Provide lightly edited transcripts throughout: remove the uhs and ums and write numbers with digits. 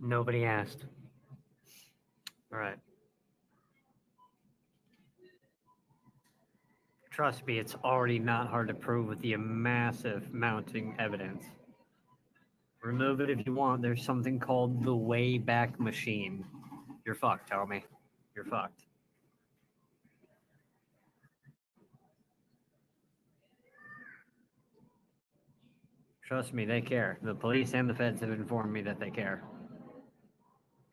Nobody asked. All right. Trust me, it's already not hard to prove with the massive mounting evidence. Remove it if you want. There's something called the Wayback Machine. You're fucked, Tommy. You're fucked. Trust me, they care. The police and the feds have informed me that they care.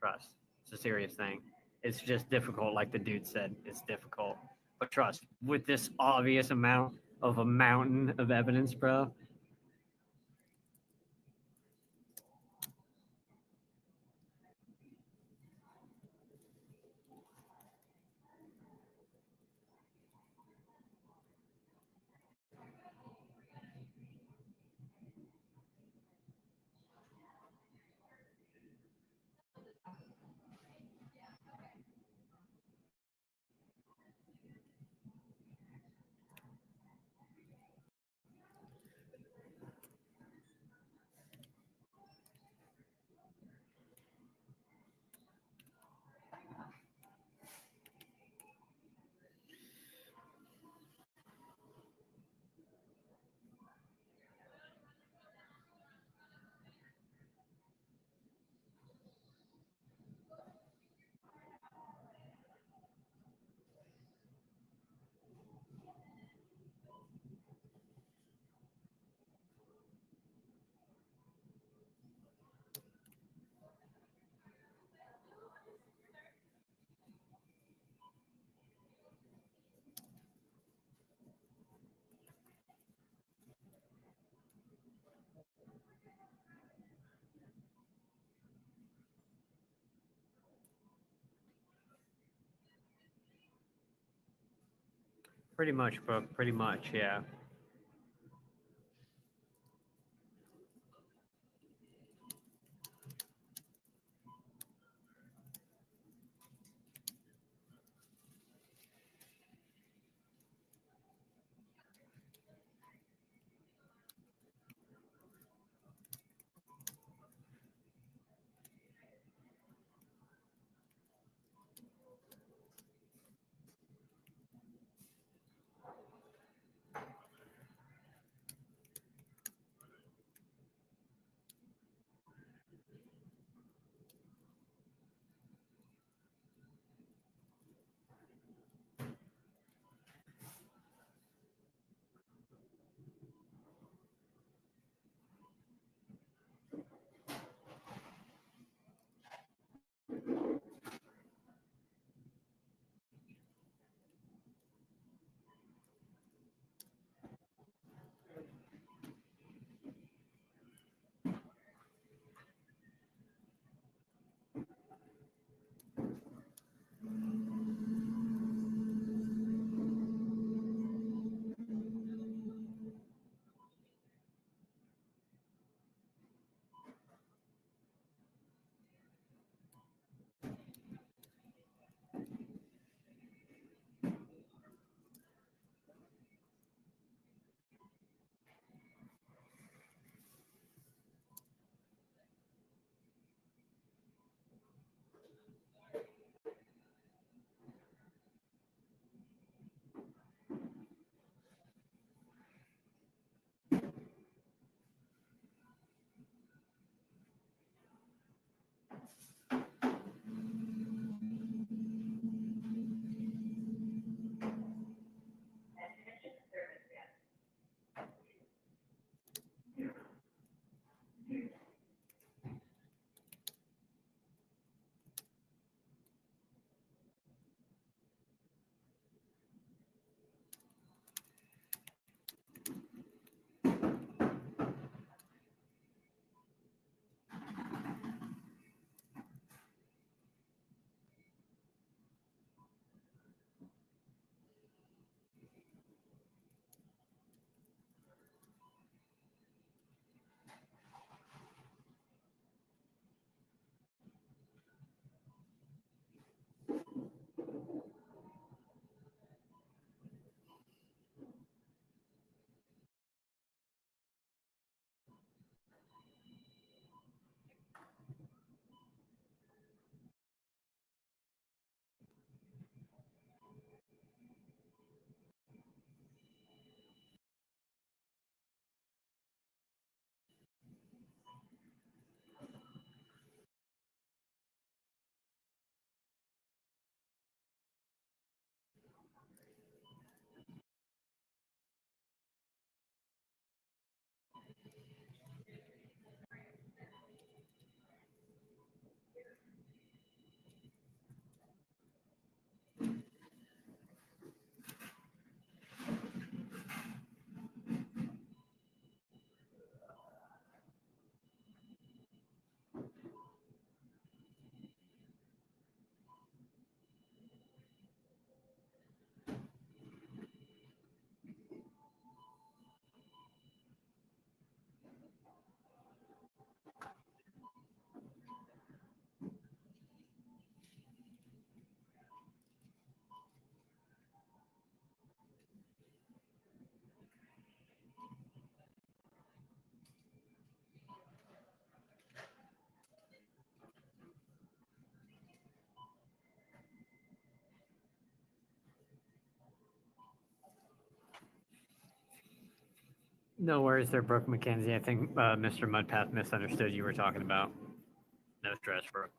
Trust. It's a serious thing. It's just difficult, like the dude said. It's difficult. But trust, with this obvious amount of a mountain of evidence, bro, pretty much, bro. Pretty much, yeah. No worries there, Brooke McKenzie. I think Mr. Mudpath misunderstood you were talking about. No stress, Brooke.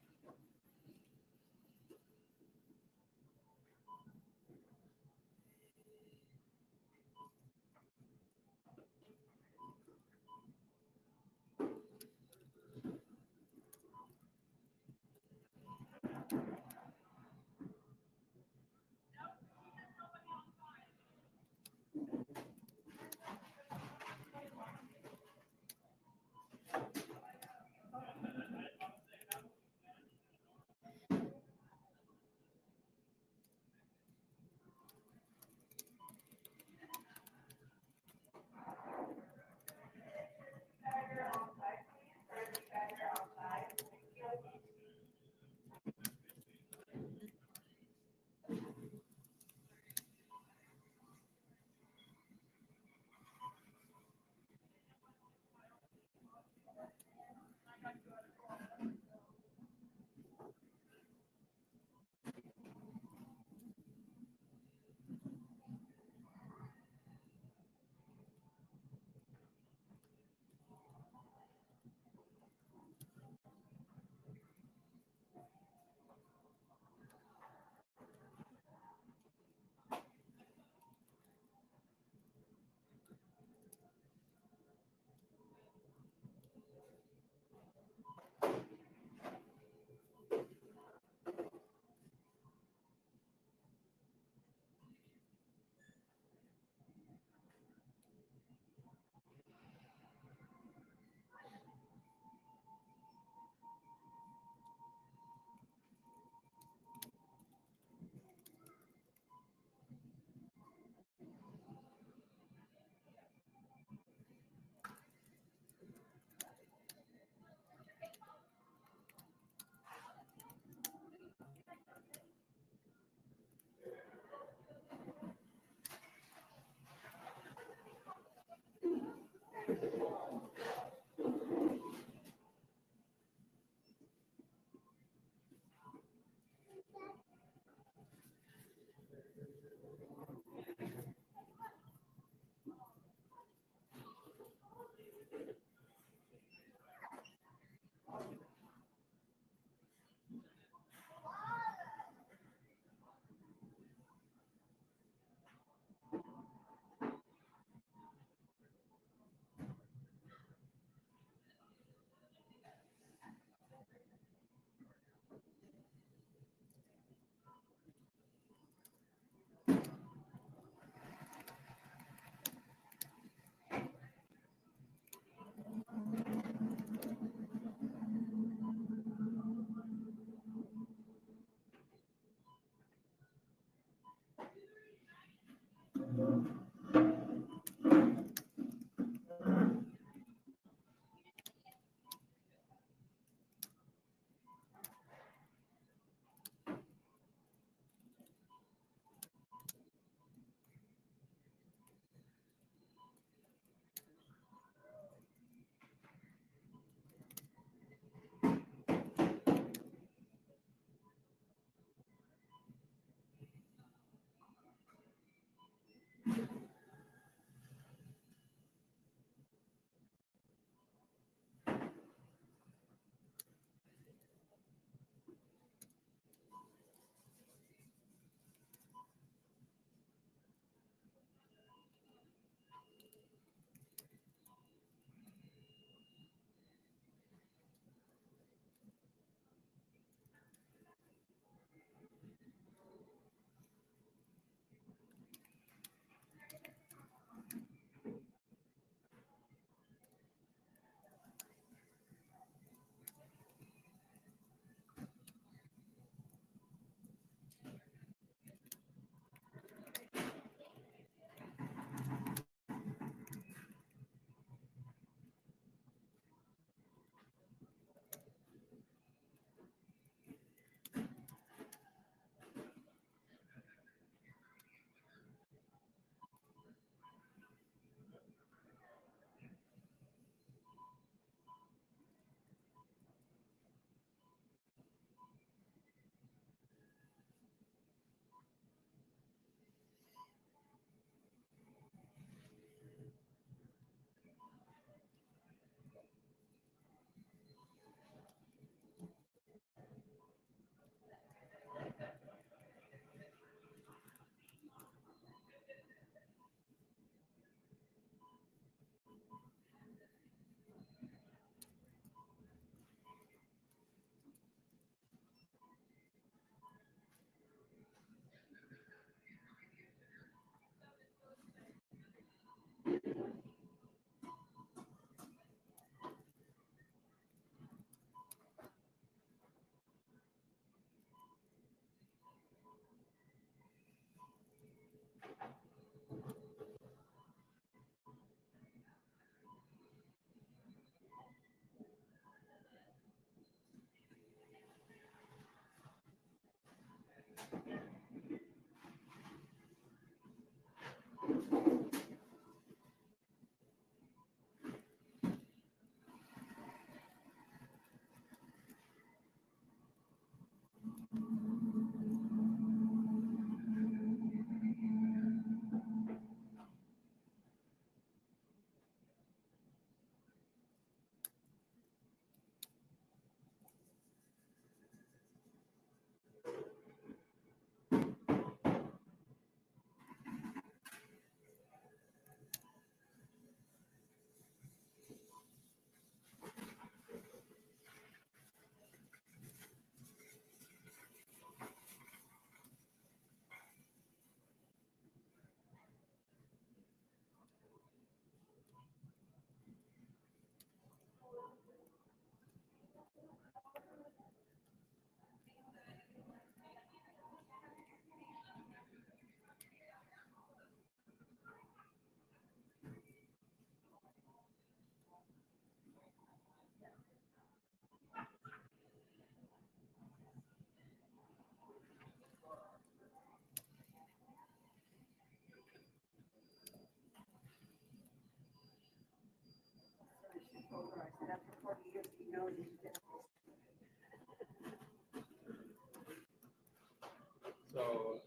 So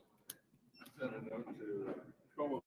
I sent a note to Como.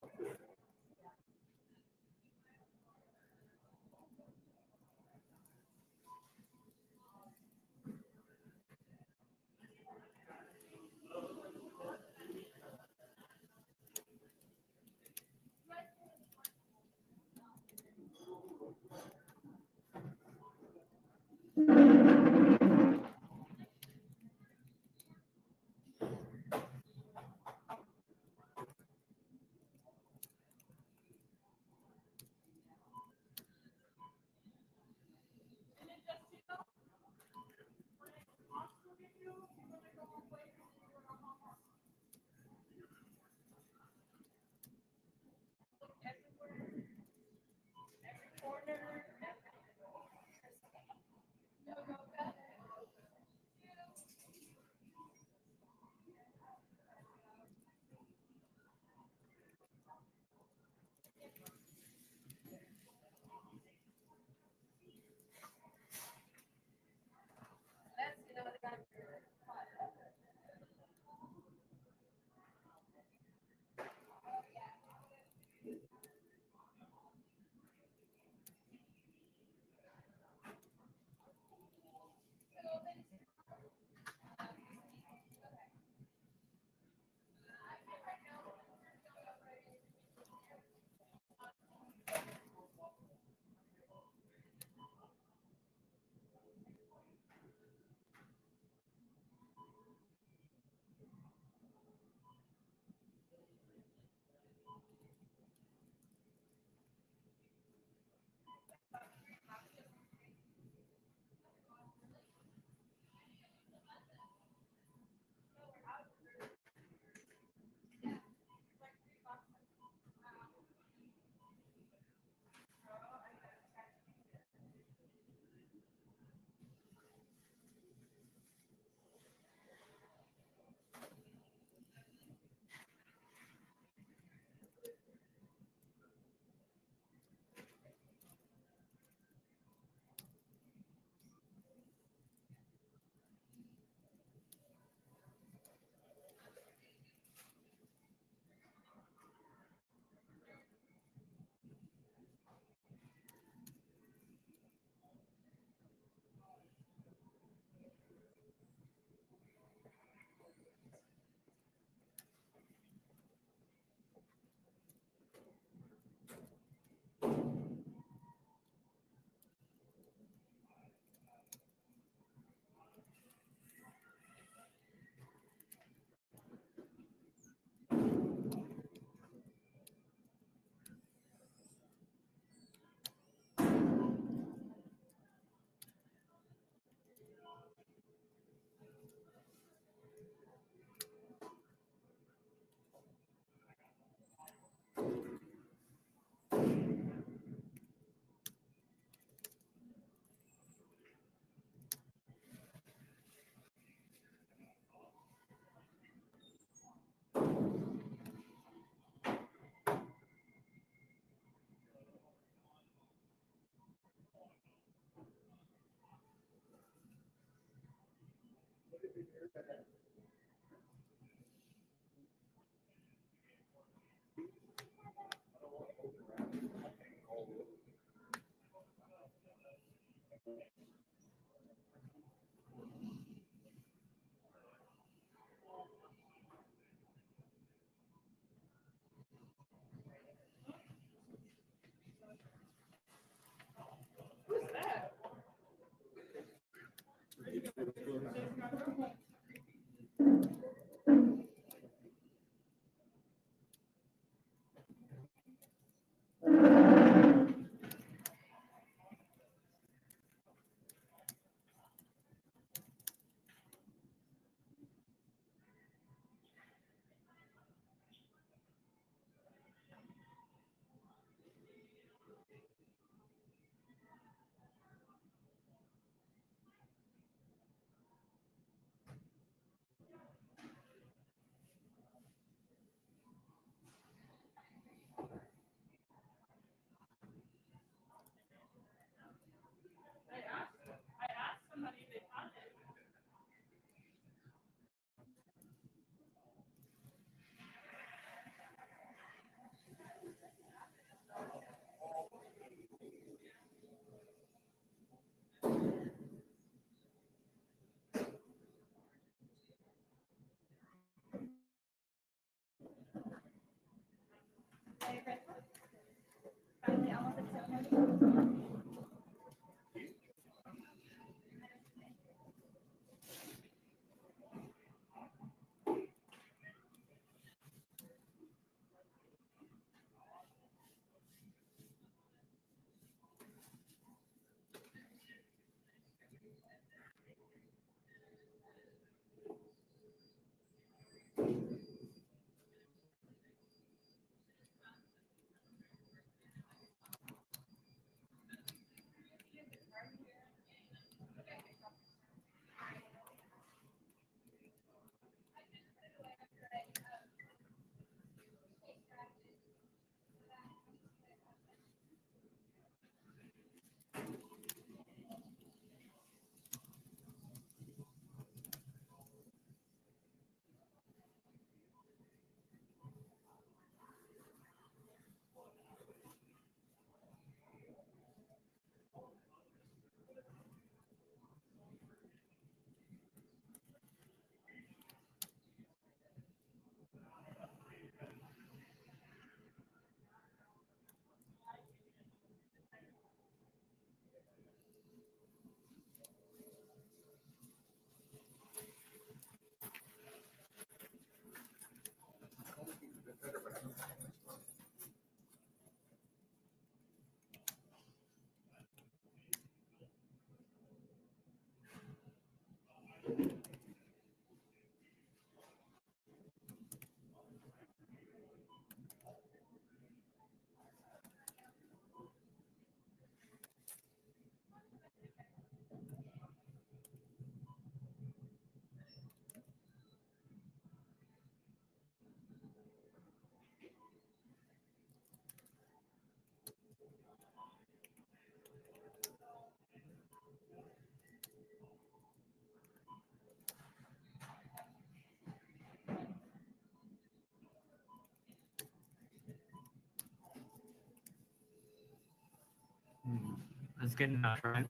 That's good enough, right?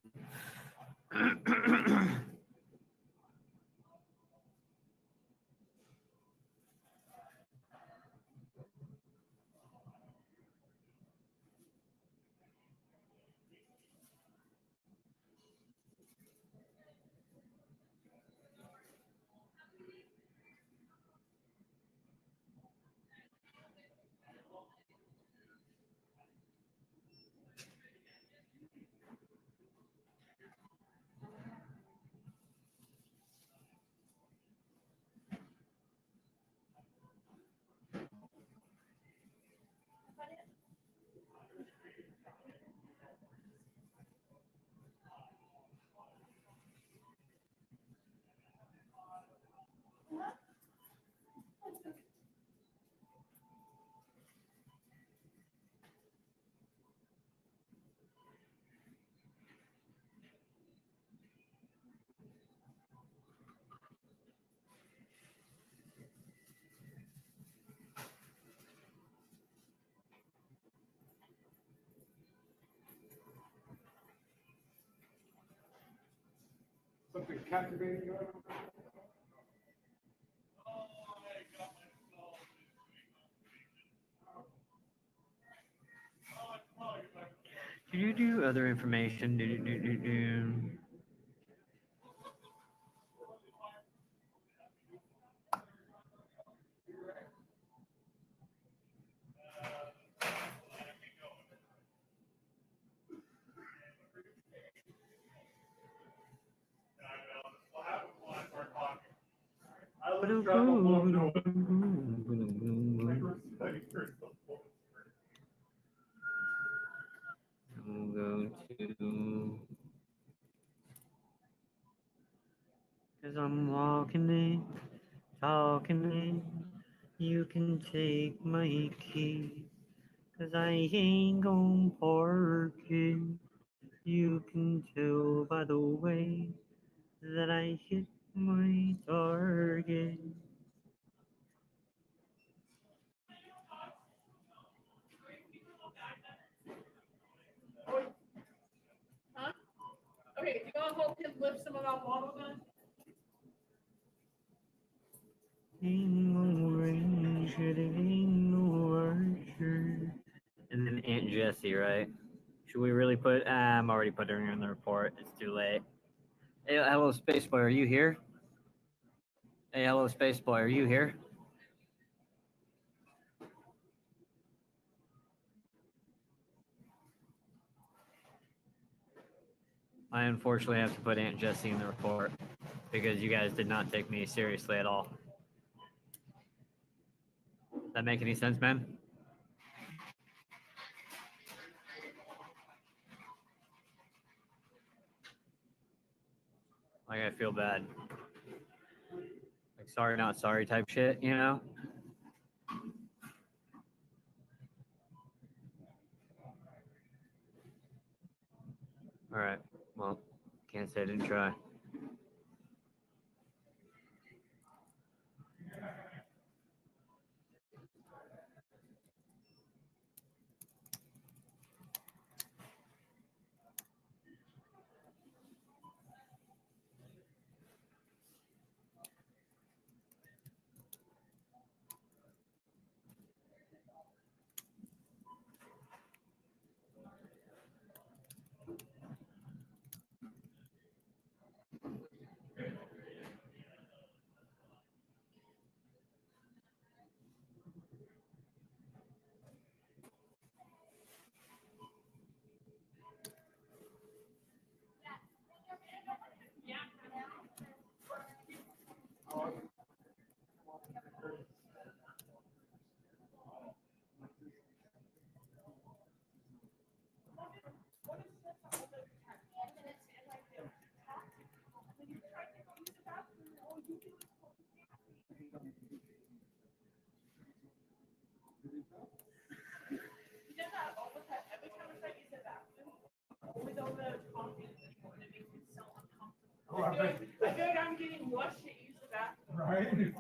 Something captivating going on? Do you do other information? Do. I'm going to, cause I'm walking in, talking in. You can take my key, cause I ain't gon' park it. You can tell by the way that I hit my target. Huh? Okay, do you want to help him lift some of that water then? Ain't no ranger, there ain't no archer. And then Aunt Jessie, right? Should we really put? I'm already putting her in the report. It's too late. Hey, hello, Space Boy. Are you here? Hey, hello, Space Boy. Are you here? I unfortunately have to put Aunt Jessie in the report because you guys did not take me seriously at all. Does that make any sense, man? Like, I feel bad. Like, sorry, not sorry type shit, you know? All right. Well, can't say I didn't try. You did that all the time. Every time I try to use the bathroom, always over there talking anymore, and it makes me so uncomfortable. Oh, I bet. I feel like I'm getting rushed to use the bathroom. Right?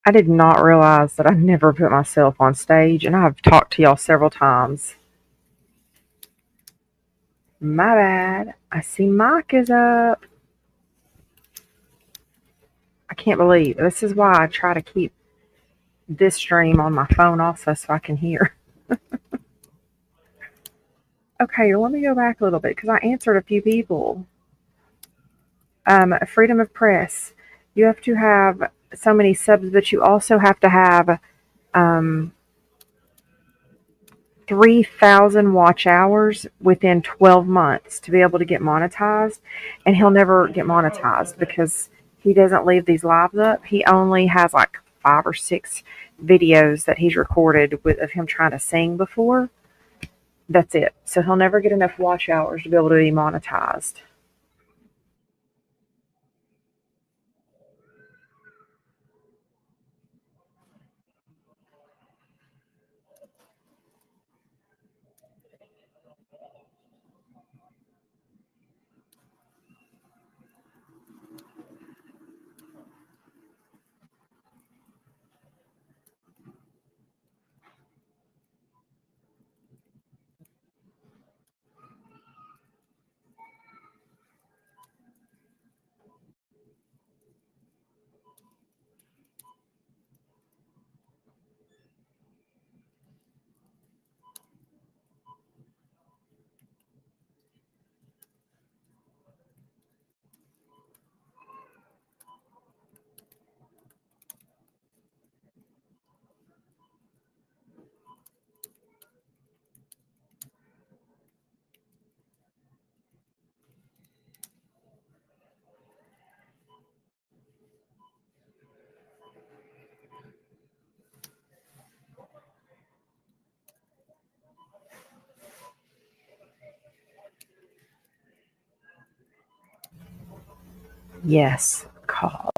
I did not realize that I never put myself on stage, and I've talked to y'all several times. My bad. I see Mike is up. I can't believe this is why I try to keep this stream on my phone also so I can hear. Okay, let me go back a little bit because I answered a few people. Freedom of press. You have to have so many subs, but you also have to have 3,000 watch hours within 12 months to be able to get monetized. And he'll never get monetized because he doesn't leave these lives up. He only has like 5 or 6 videos that he's recorded of him trying to sing before. That's it. So he'll never get enough watch hours to be able to be monetized. Yes, call.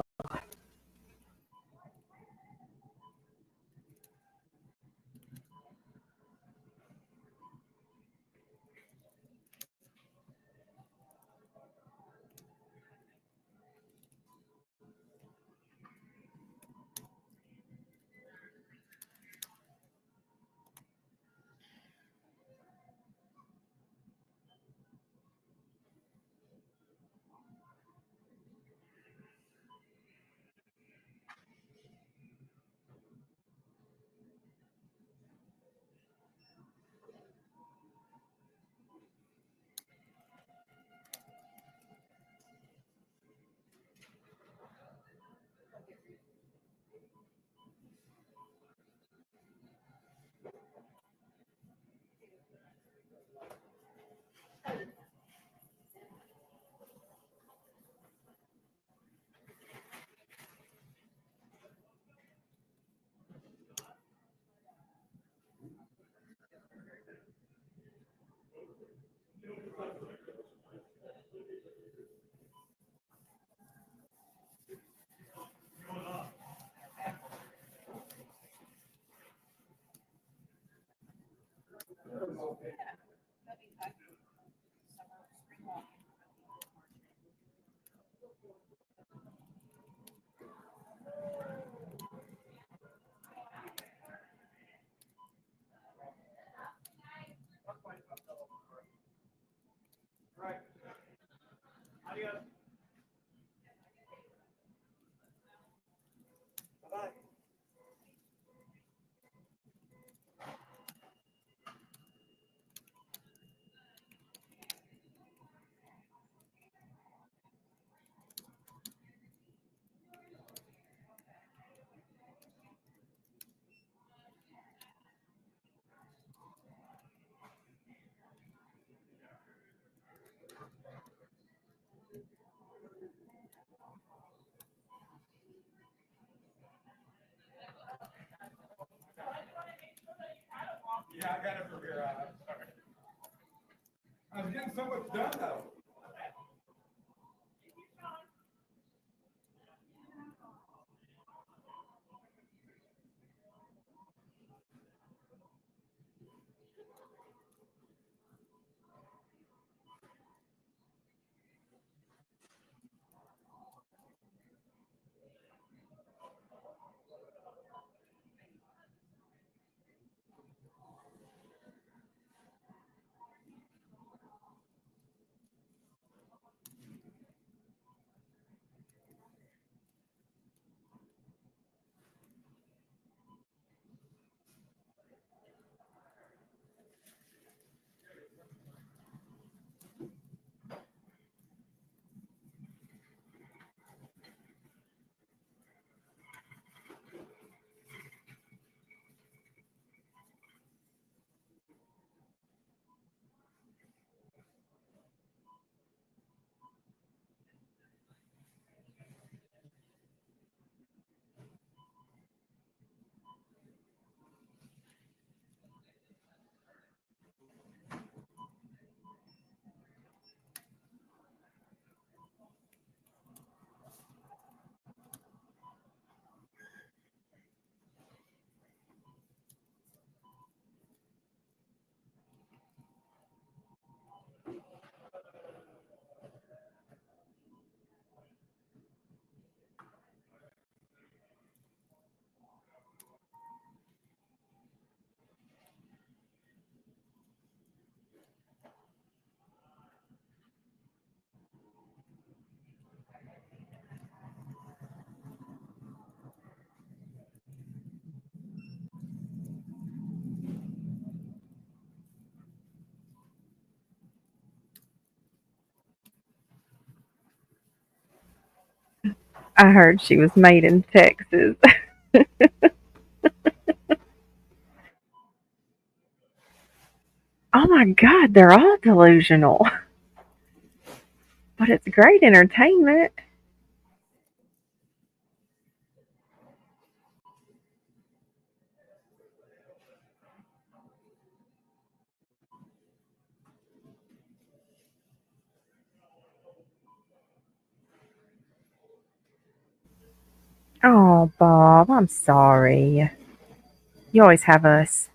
That'd be fun. Summer, spring walk. Yeah, I got it from here out. I'm sorry. I was getting so much done though. I heard she was made in Texas. Oh my God, they're all delusional. But it's great entertainment. Oh, Bob, I'm sorry. You always have us.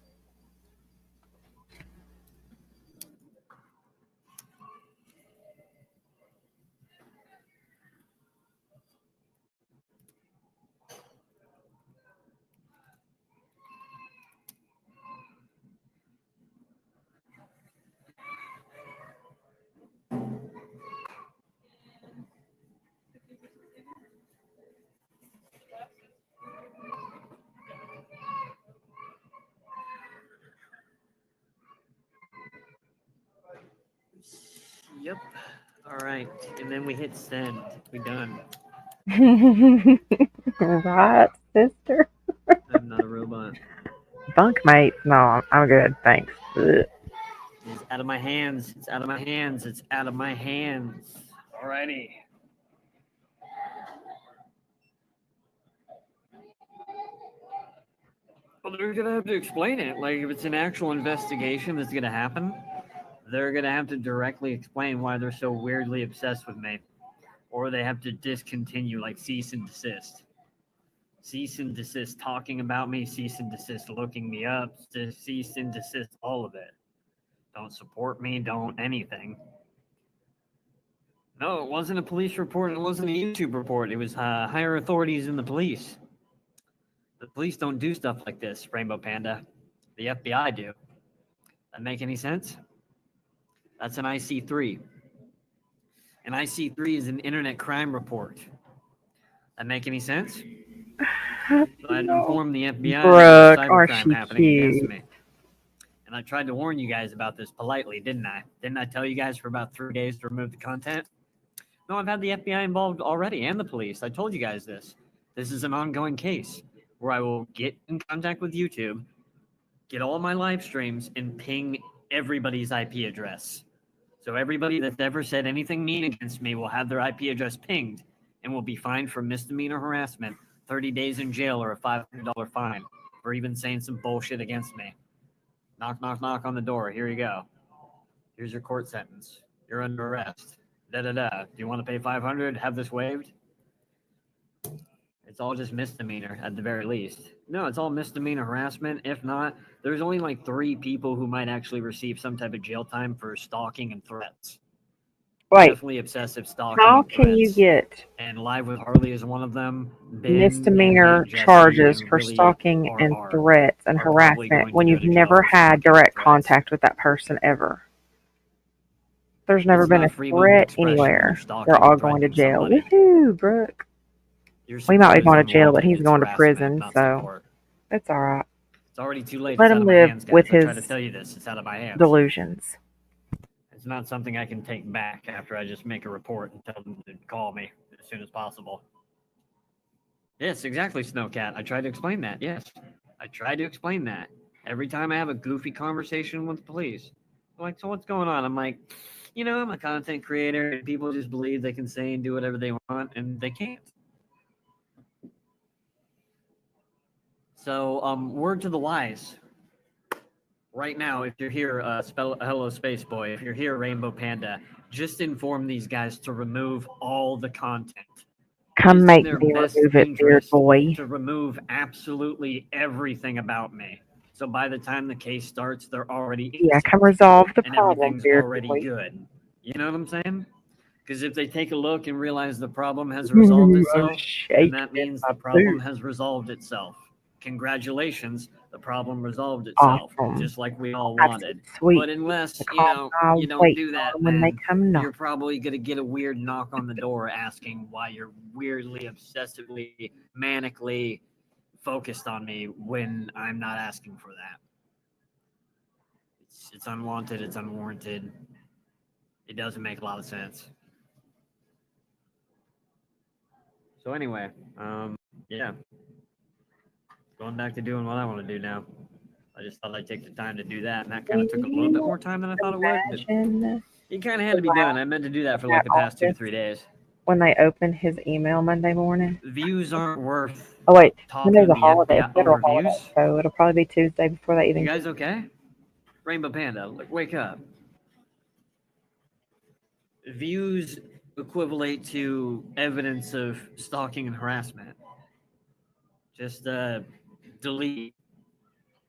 Yep. All right. And then we hit send. We done. Right, sister? I'm not a robot. Bunkmates? No, I'm good, thanks. Ugh. It's out of my hands. It's out of my hands. It's out of my hands. Alrighty. Well, they're gonna have to explain it. Like, if it's an actual investigation that's gonna happen, they're gonna have to directly explain why they're so weirdly obsessed with me, or they have to discontinue, like cease and desist. Cease and desist talking about me. Cease and desist looking me up. Cease and desist all of it. don't support me, don't anything. No, it wasn't a police report. It wasn't a YouTube report. It was higher authorities in the police. The police don't do stuff like this, Rainbow Panda. The FBI do. That make any sense? That's an IC3. An IC3 is an internet crime report. That make any sense? So I'd inform the FBI Brooke, of are cybercrime she happening against cute? me. And I tried to warn you guys about this politely, didn't I? Didn't I tell you guys for about 3 days to remove the content? No, I've had the FBI involved already and the police. I told you guys this. This is an ongoing case where I will get in contact with YouTube, get all my live streams, and ping everybody's IP address. So everybody that's ever said anything mean against me will have their IP address pinged and will be fined for misdemeanor harassment, 30 days in jail, or a $500 fine for even saying some bullshit against me. Knock, knock, knock on the door. Here you go. Here's your court sentence. You're under arrest. Da-da-da. Do you want to pay $500? Have this waived? It's all just misdemeanor at the very least. No, it's all misdemeanor harassment. If not, there's only like 3 people who might actually receive some type of jail time for stalking and threats. Wait, Definitely obsessive stalking. how and can you threats. get And Live with Harley is one of them. Ben misdemeanor and Jesse charges and for really stalking are- and are- threats and are probably harassment going when to you've go to never jail for had stalking direct threats? contact with that person ever? There's never It's been not a freedom of threat expression when anywhere. you're stalking They're all and going to threatening jail. somebody. Woohoo, Brooke. Your We might be support is going to jail, but unwanted. he's It's going to harassment, prison, not so support. it's all right. It's already too late. Let It's out him of my live hands, guys. with I try to his tell you this. It's out of my hands. delusions. It's not something I can take back after I just make a report and tell them to call me as soon as possible. Yes, exactly, Snowcat. I tried to explain that. Yes, I tried to explain that. Every time I have a goofy conversation with the police, they're like, so what's going on? I'm like, you know, I'm a content creator, and people just believe they can say and do whatever they want, and they can't. So, word to the wise. Right now, if you're here, spell hello space boy. If you're here, Rainbow Panda, just inform these guys to remove all the content. Come It's in make their me best remove it, beard interest boy. to remove absolutely everything about me. So by the time the case starts, they're already Yeah, innocent, come resolve the and problem, everything's beard already boy. good. You know what I'm saying? Because if they take a look and realize the problem has resolved itself, then Shaking that means my the problem boots. has resolved itself. Congratulations, the problem resolved itself, Awesome. just like we all That's wanted. sweet. But unless The you call know I'll you don't wait do that, when they then come knock. you're probably gonna get a weird knock on the door asking why you're weirdly, obsessively, manically focused on me when I'm not asking for that. It's unwanted. It's unwarranted. It doesn't make a lot of sense. So anyway, yeah, going back to doing what I want to do now. I just thought I'd take the time to do that, and that kind of took a little bit more time than I thought it would. But Imagine it kind of had to be done. I meant to do that for like the past 2 to 3 days. when they open his email Monday morning. Views aren't worth Oh wait, talking Monday's to a the holiday, FBI a federal over holiday, views. so it'll probably be Tuesday before they You even. guys okay? Rainbow Panda, wake up. Views equivalent to evidence of stalking and harassment. Just delete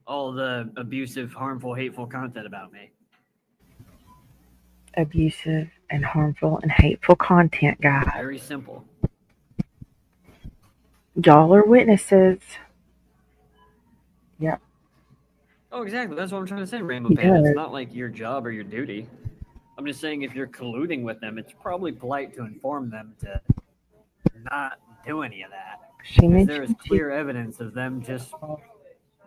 all the abusive, harmful, hateful content about me. Abusive and harmful and hateful content, guys. Very simple. Y'all are witnesses. Oh, exactly. That's what I'm trying to say, Rainbow He Panda. does. It's not like your job or your duty. I'm just saying if you're colluding with them, it's probably polite to inform them to not do any of that. She Because there is mentioned clear evidence of them just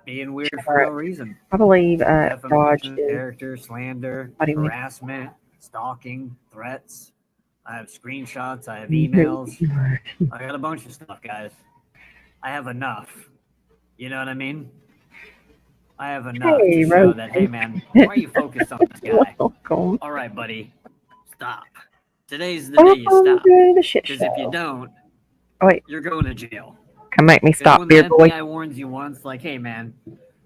being weird for no reason. I believe Dodge Defamation of is. character, slander, What do you mean? harassment, stalking, threats. I have screenshots. I have Mm-hmm. emails. I got a bunch of stuff, guys. I have enough. You know what I mean? I have enough Hey, to show Rose. that, hey, man, why are you focused on this guy? Welcome. All right, buddy, stop. Today's the day you Welcome stop. to the shit Because if you show. don't, Oh, wait. you're going to jail. Come make me 'Cause stop, when the beard boy. FBI warns you once, like, hey, man,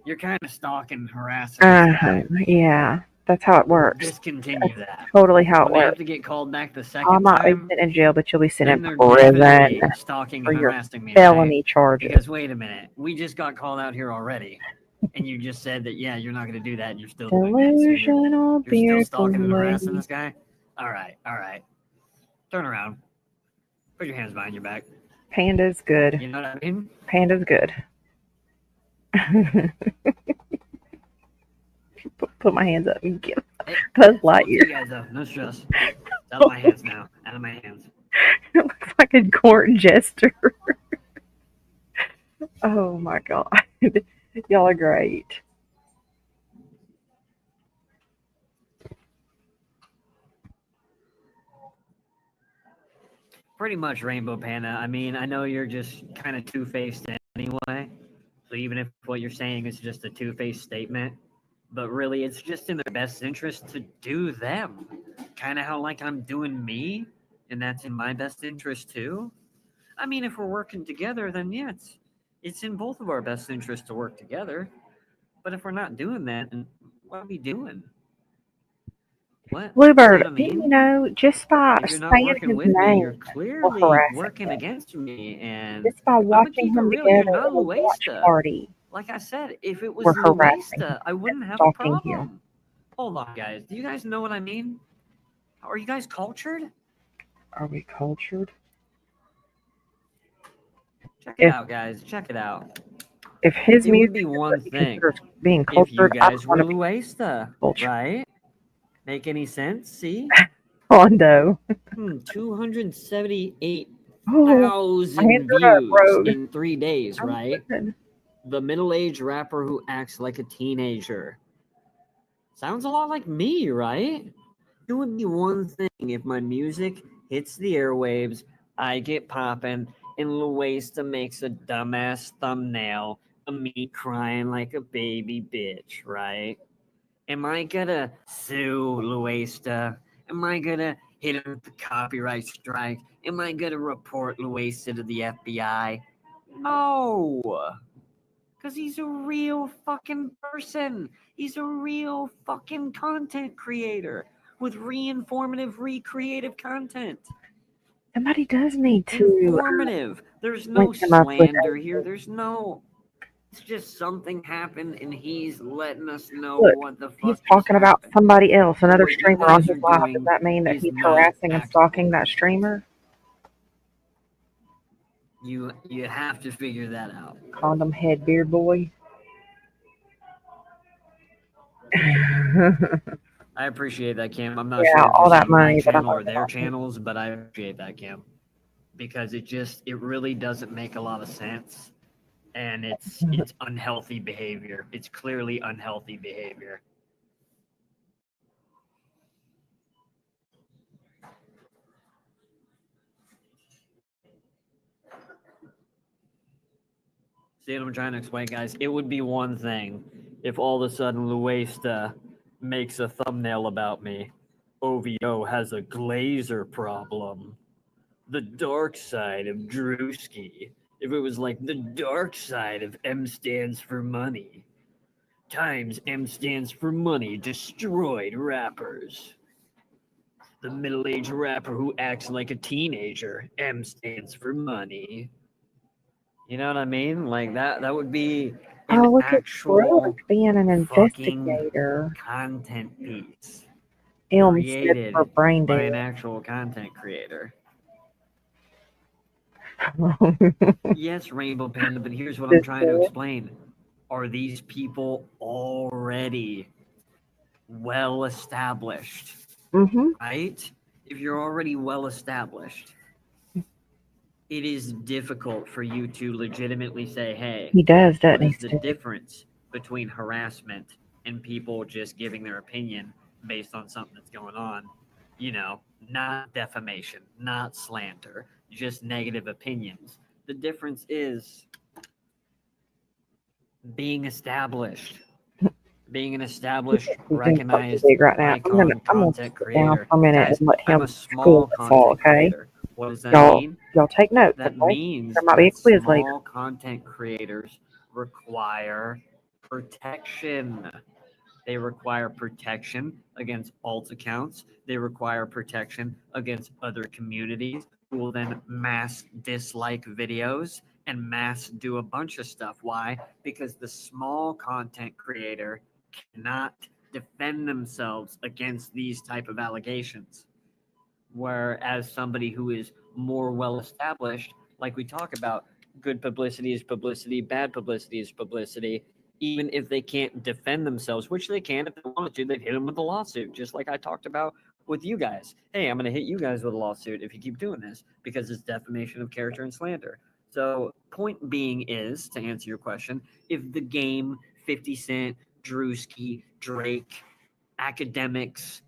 you're kind of stalking, harassing this guy. Yeah, that's how it works. Discontinue that. Totally how it When they have works. to get called back the I second might be time, sitting in jail, but you'll be sitting then in they're prison definitely stalking for and your harassing me. felony Right? charges. Because wait a minute, we just got called out here already. and you just said that, yeah, you're not going to do that, and you're still doing it. So Delusional you're still beard stalking and harassing boy. this guy? All right. Turn around. Put your hands behind your back. Panda's good. You know what I mean? Panda's good. Put my hands up and get Hey, Buzz both you Lightyear. guys, though. No stress. It's out of my hands now. Out of my hands. It looks like a court jester. Oh my god. Y'all are great. Pretty much, Rainbow Panda. I mean, I know you're just kind of two-faced anyway. So even if what you're saying is just a two-faced statement, but really it's just in their best interest to do them. Kind of how like I'm doing me, and that's in my best interest too. I mean, if we're working together, then yeah, it's in both of our best interests to work together. But if we're not doing that, then what are we doing? What? You know Bluebird, what I mean? just by If you're not saying working his with me, you're name, we're clearly harassing working him. against me. And Just by I'm gonna watching keep it him real. You're together not at a watch Luesta. party, Like I said, if it was we're harassing him Luesta, I wouldn't and have a stalking him. problem. Hold on, guys. Do you guys know what I mean? Are you guys cultured? Are we cultured? Check it If out, guys. Check it out. if his It would music be is one what he thing considers being if you cultured, I guys don't were want to be Luesta, cultured. right? Make any sense? See? Hondo. 278,000 Oh, my hands are up, views Rogue. in 3 days, I'm right? good. The middle-aged rapper who acts like a teenager. Sounds a lot like me, right? It would be one thing if my music hits the airwaves, I get popping, and Luesta makes a dumbass thumbnail of me crying like a baby bitch, right? Am I gonna sue Luesta? Am I gonna hit him with the copyright strike? Am I gonna report Luesta to the FBI? No! Because he's a real fucking person. He's a real fucking content creator with re-informative, recreative content. Somebody does need to Informative. There's no link him up with slander here. April. There's no. It's just something happened, and he's letting us know Look, what the fuck he's just talking about happened. somebody else, So another what you streamer on guys his are live. Does doing that mean that is he's not harassing and stalking actionable. that streamer? You have to figure that out. Condom head beard boy. I appreciate that, Cam. I'm not Yeah, sure if you're all that saying my money that I'm channel or their talking. channels, but I appreciate that, Cam, because it really doesn't make a lot of sense, and it's unhealthy behavior. It's clearly unhealthy behavior. See what I'm trying to explain, guys? It would be one thing if all of a sudden Luesta makes a thumbnail about me. OVO has a glazer problem. The dark side of Drewski. If it was like the dark side of M stands for money. Times M stands for money destroyed rappers. The middle-aged rapper who acts like a teenager. M stands for money. You know what I mean? Like that would be an Oh, look at actual Brooke being an fucking investigator. content piece Elm stood created for brain by an dead. actual content creator. Yes, Rainbow Panda, but here's what I'm trying to explain. Are these people already well established? Mm-hmm. Right? If you're already well established, it is difficult for you to legitimately say, hey, He does, what doesn't he? is the difference between harassment and people just giving their opinion based on something that's going on? You know, not defamation, not slander, just negative opinions. The difference is being established, being an established, recognized right now. icon, I'm gonna content sit down creator. for a minute Guys, and let I'm him a school small us all, content okay? creator. What does that Y'all, mean? y'all take notes, That okay? means There might be a that quiz later. small content creators require protection. They require protection against alt accounts. They require protection against other communities who will then mass dislike videos and mass do a bunch of stuff. Why? Because the small content creator cannot defend themselves against these type of allegations. Whereas somebody who is more well established, like we talk about, good publicity is publicity, bad publicity is publicity. Even if they can't defend themselves, which they can if they wanted to, they'd hit them with a lawsuit, just like I talked about with you guys. Hey, I'm going to hit you guys with a lawsuit if you keep doing this because it's defamation of character and slander. So, point being is, to answer your question, if the game, 50 Cent, Drewski, Drake, academics,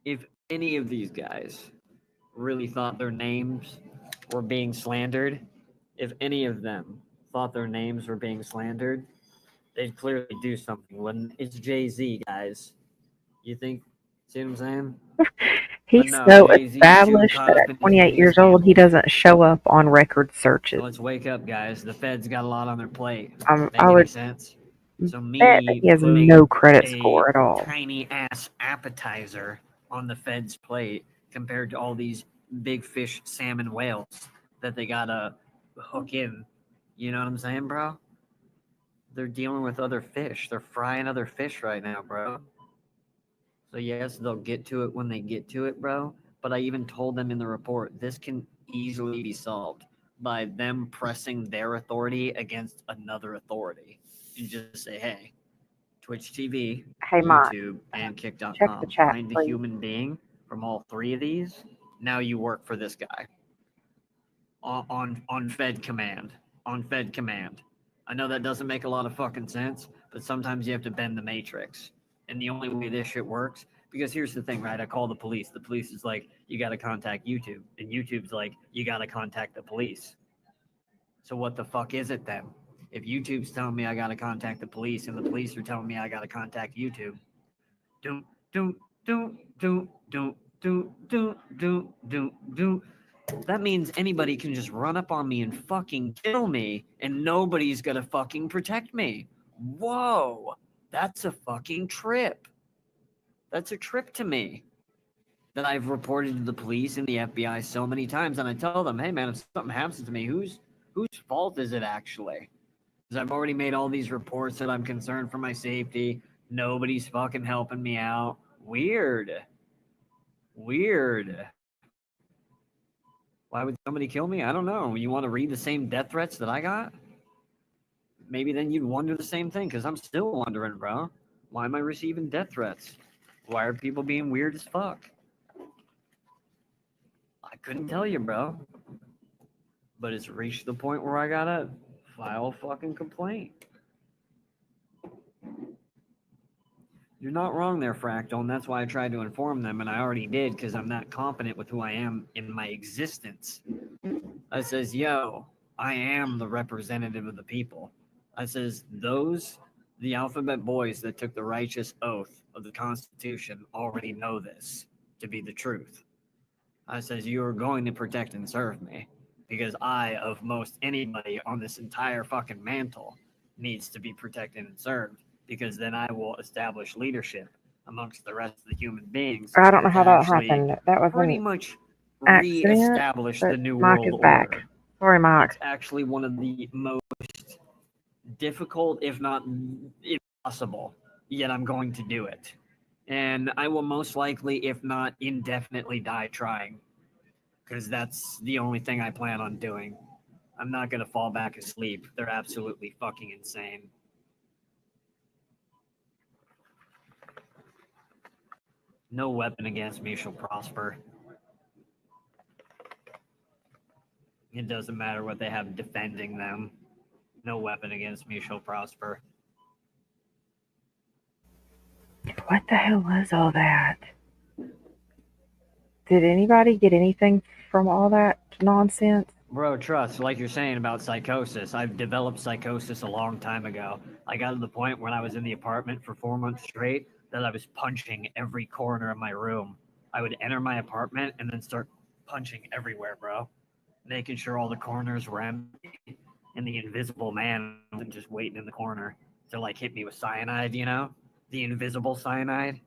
if any of these guys really thought their names were being slandered, if any of them thought their names were being slandered, they'd clearly do something. When it's Jay-Z, guys, you think? See what I'm saying? He's no, so Jay-Z's too established caught that up at in his 28 weed years old, he scandal. doesn't show up on record searches. So let's wake up, guys. The Fed's got a lot on their plate. I Make any would sense? So bet that me he has putting no credit a score at all. tiny ass appetizer on the Fed's plate compared to all these big fish, salmon, whales that they gotta hook in. You know what I'm saying, bro? They're dealing with other fish. They're frying other fish right now, bro. So yes, they'll get to it when they get to it, bro. But I even told them in the report this can easily be solved by them pressing their authority against another authority. And just say, hey, Twitch TV, Hey, Mike, YouTube, and check the Kick.com. chat, Find a please. human being from all three of these. Now you work for this guy. On Fed command. On Fed command. I know that doesn't make a lot of fucking sense, but sometimes you have to bend the matrix. And the only way this shit works, because here's the thing, right? I call the police. The police is like, you got to contact YouTube. And YouTube's like, you got to contact the police. So what the fuck is it then? If YouTube's telling me I got to contact the police and the police are telling me I got to contact YouTube, do, do, do, do, do, do, do, do, do, do. That means anybody can just run up on me and fucking kill me, and nobody's gonna fucking protect me. Whoa, that's a fucking trip. That's a trip to me. That I've reported to the police and the FBI so many times, and I tell them, hey man, if something happens to me, whose fault is it actually? Because I've already made all these reports that I'm concerned for my safety. Nobody's fucking helping me out. Weird. Why would somebody kill me? I don't know. You want to read the same death threats that I got? Maybe then you'd wonder the same thing, because I'm still wondering, bro. Why am I receiving death threats? Why are people being weird as fuck? I couldn't tell you, bro. But it's reached the point where I gotta file a fucking complaint. You're not wrong there, Fractal, and that's why I tried to inform them, and I already did because I'm not confident with who I am in my existence. I says, yo, I am the representative of the people. I says, the alphabet boys that took the righteous oath of the Constitution already know this to be the truth. I says, you are going to protect and serve me because I, of most anybody on this entire fucking mantle, needs to be protected and served. Because then I will establish leadership amongst the rest of the human beings. I don't know how that actually happened. That was pretty an much accident, reestablish but the New Mike World is back. Order. Sorry, Mike. It's actually one of the most difficult, if not impossible, yet I'm going to do it. And I will most likely, if not indefinitely, die trying. Because that's the only thing I plan on doing. I'm not going to fall back asleep. They're absolutely fucking insane. No weapon against me shall prosper. It doesn't matter what they have defending them. No weapon against me shall prosper. What the hell was all that? Did anybody get anything from all that nonsense? Bro, trust, like you're saying about psychosis, I've developed psychosis a long time ago. I got to the point when I was in the apartment for 4 months straight that I was punching every corner of my room. I would enter my apartment and then start punching everywhere, bro. Making sure all the corners were empty and the invisible man wasn't just waiting in the corner to like hit me with cyanide, you know? The invisible cyanide.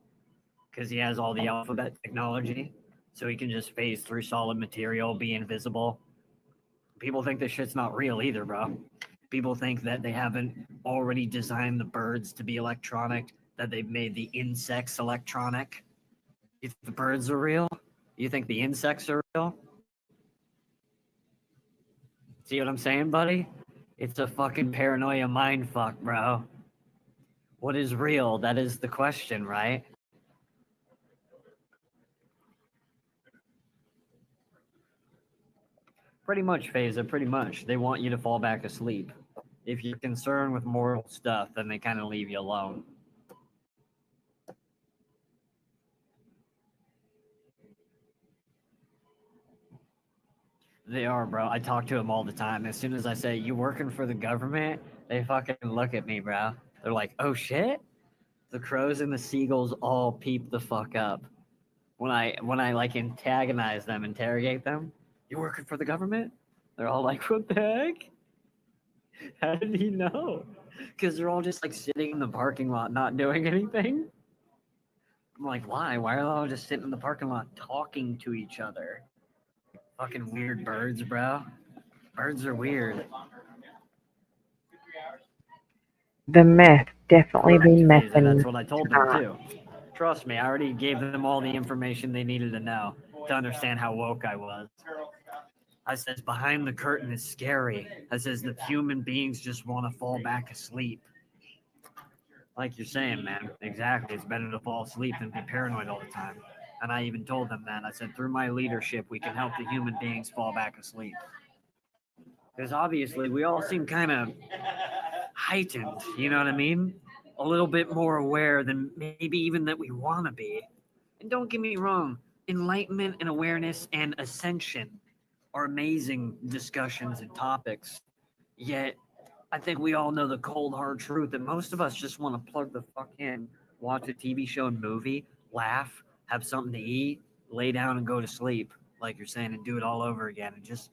Because he has all the alphabet technology. So he can just phase through solid material, be invisible. People think this shit's not real either, bro. People think that they haven't already designed the birds to be electronic, that they've made the insects electronic. You think the birds are real? You think the insects are real? See what I'm saying, buddy? It's a fucking paranoia mind fuck, bro. What is real? That is the question, right? Pretty much, Phasa, pretty much. They want you to fall back asleep. If you're concerned with moral stuff, then they kind of leave you alone. They are, bro. I talk to them all the time. As soon as I say, you working for the government, they fucking look at me, bro. They're like, oh shit? The crows and the seagulls all peep the fuck up. When I like antagonize them, interrogate them, you working for the government? They're all like, what the heck? How did he know? Because they're all just like sitting in the parking lot not doing anything. I'm like, why? Why are they all just sitting in the parking lot talking to each other? Fucking weird birds, bro. Birds are weird. The meth, definitely Correct, be Phasa, mething. that's what I told them too. Trust me, I already gave them all the information they needed to know to understand how woke I was. I says behind the curtain is scary. I says the human beings just want to fall back asleep. Like you're saying, man. Exactly. It's better to fall asleep than be paranoid all the time. And I even told them that. I said, through my leadership, we can help the human beings fall back asleep. Because obviously, we all seem kind of heightened, you know what I mean? A little bit more aware than maybe even that we want to be. And don't get me wrong, enlightenment and awareness and ascension are amazing discussions and topics. Yet, I think we all know the cold, hard truth that most of us just want to plug the fuck in, watch a TV show and movie, laugh, have something to eat, lay down and go to sleep, like you're saying, and do it all over again, and just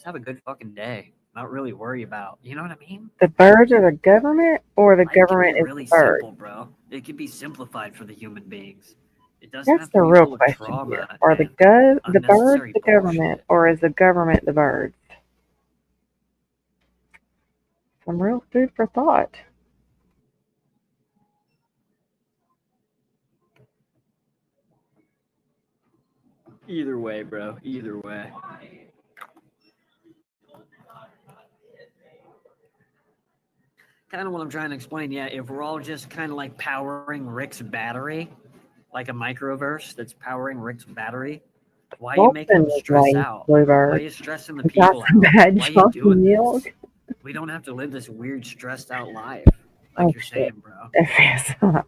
have a good fucking day. Not really worry about, you know what I mean? The birds are the government, or the Life can government be is really the birds? simple, bro. It can be simplified for the human beings. It doesn't That's have to the be real full of question trauma here. Are the and the birds unnecessary the government, bullshit. or is the government the birds? Some real food for thought. Either way, bro. Either way. Kind of what I'm trying to explain. Yeah, if we're all just kind of like powering Rick's battery, like a microverse that's powering Rick's battery, why are you making Wilson them was stress raised out? Why are bluebird. you stressing the We got people some out? bad Why are you chunky doing milk. this? We don't have to live this weird, stressed out life, Oh like you're shit. saying, bro.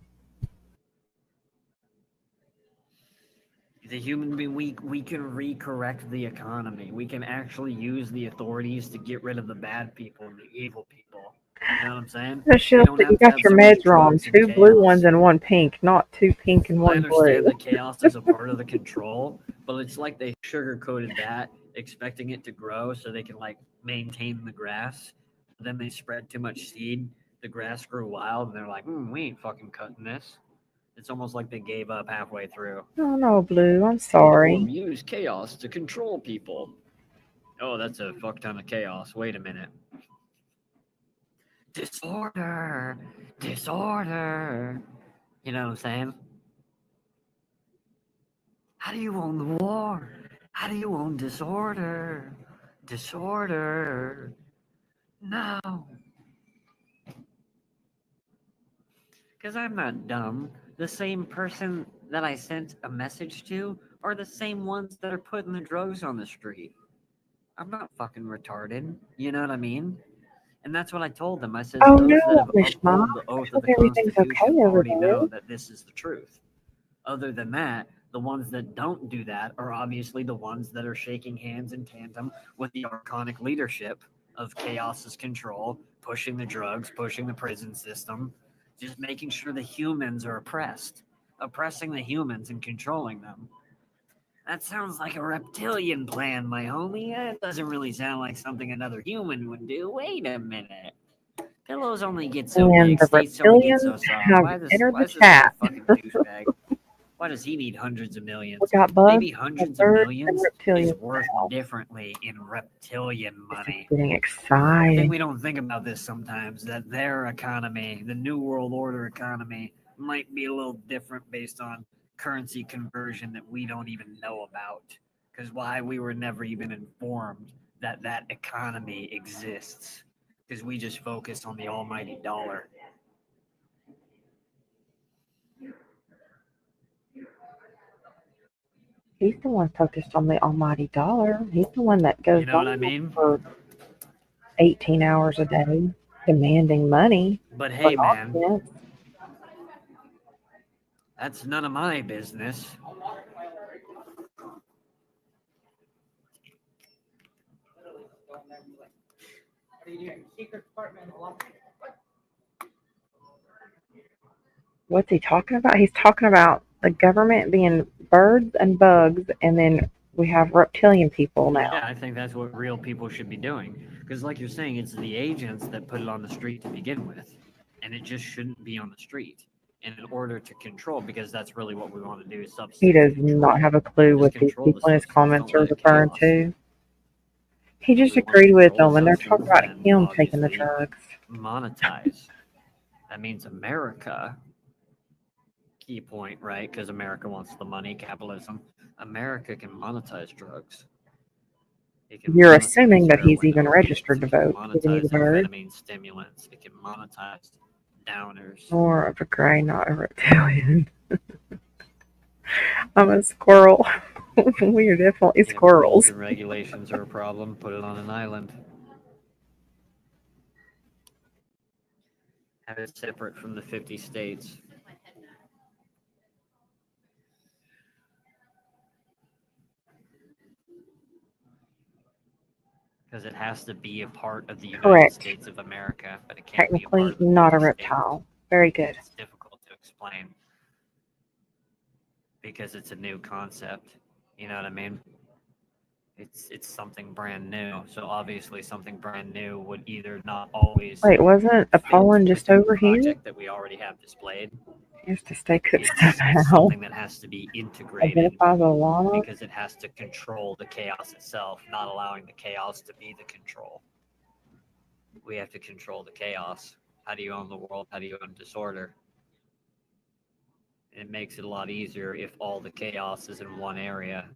The human being, we can recorrect the economy. We can actually use the authorities to get rid of the bad people and the evil people. You know what I'm saying? That shit, We don't you have to got have your so much meds wrong. drugs and 2 blue chaos. ones and 1 pink, not 2 pink and I 1 understand blue. that chaos is a part of the control, but it's like they sugarcoated that, expecting it to grow so they can like maintain the grass. Then they spread too much seed, the grass grew wild, and they're like, we ain't fucking cutting this. It's almost like they gave up halfway through. Oh no, Blue, I'm Or sorry. use chaos to control people. Oh, that's a fuck ton of chaos. Wait a minute. Disorder. Disorder. You know what I'm saying? How do you own the war? How do you own disorder? Disorder. No. Because I'm not dumb. The same person that I sent a message to are the same ones that are putting the drugs on the street. I'm not fucking retarded. You know what I mean? And that's what I told them. I said, Oh those that no, have Miss Mom. upheld the I oath of hope the everything's okay Constitution over already there. know that this is the truth. Other than that, the ones that don't do that are obviously the ones that are shaking hands in tandem with the archonic leadership of chaos's control, pushing the drugs, pushing the prison system, just making sure the humans are oppressed, oppressing the humans and controlling them. That sounds like a reptilian plan, my homie. That doesn't really sound like something another human would do. Wait a minute. Pillows only get so And big, the states only get so reptilians soft. have Why entered the is this guy a chat. fucking douchebag? Why does he need hundreds of millions? We got bugs, Maybe hundreds of birds, and millions is reptilians worth now. differently in reptilian This is money. getting I think exciting. we don't think about this sometimes, that their economy, the New World Order economy, might be a little different based on currency conversion that we don't even know about. Because why we were never even informed that that economy exists. Because we just focus on the almighty dollar. He's the one focused on the almighty dollar. He's the one that goes You know what I on mean? for 18 hours a day demanding money But for hey, man, nonsense. that's none of my business. What are you doing? Secret department. What's he talking about? He's talking about the government being birds and bugs, and then we have reptilian people now. Yeah, I think that's what real people should be doing. Because, like you're saying, it's the agents that put it on the street to begin with. And it just shouldn't be on the street. And in order to control, because that's really what we want to do is substance He does control. not have a clue Just what these control the people in his substance, comments don't are let it referring chaos. to. He just We want to agreed with control them, and they're substance talking about and him taking the obviously drugs. monetize. That means America, key point, right? Because America wants the money, capitalism. America can monetize drugs. It can You're monetize assuming that he's heroin even opiates. registered to It can vote. Isn't he monetize the bird? amphetamine stimulants. It can monetize downers. More of a gray, not a reptilian. I'm a squirrel. We are definitely If rules squirrels. and regulations are a problem, put it on an island. Have it separate from the 50 states. Because it has to be a part of the United Correct. States of America, but it can't be a Technically, part of the not a 50 states. reptile. Very good. It's difficult to explain because it's a new concept. You know what I mean? It's something brand new. So obviously, something brand new would either not always Wait, wasn't fit Apollon just within the over here? project that we already have displayed. He has to stay cooked It's somehow. something that has to be integrated Identify the llama. because it has to control the chaos itself, not allowing the chaos to be the control. We have to control the chaos. How do you own the world? How do you own disorder? It makes it a lot easier if all the chaos is in one area.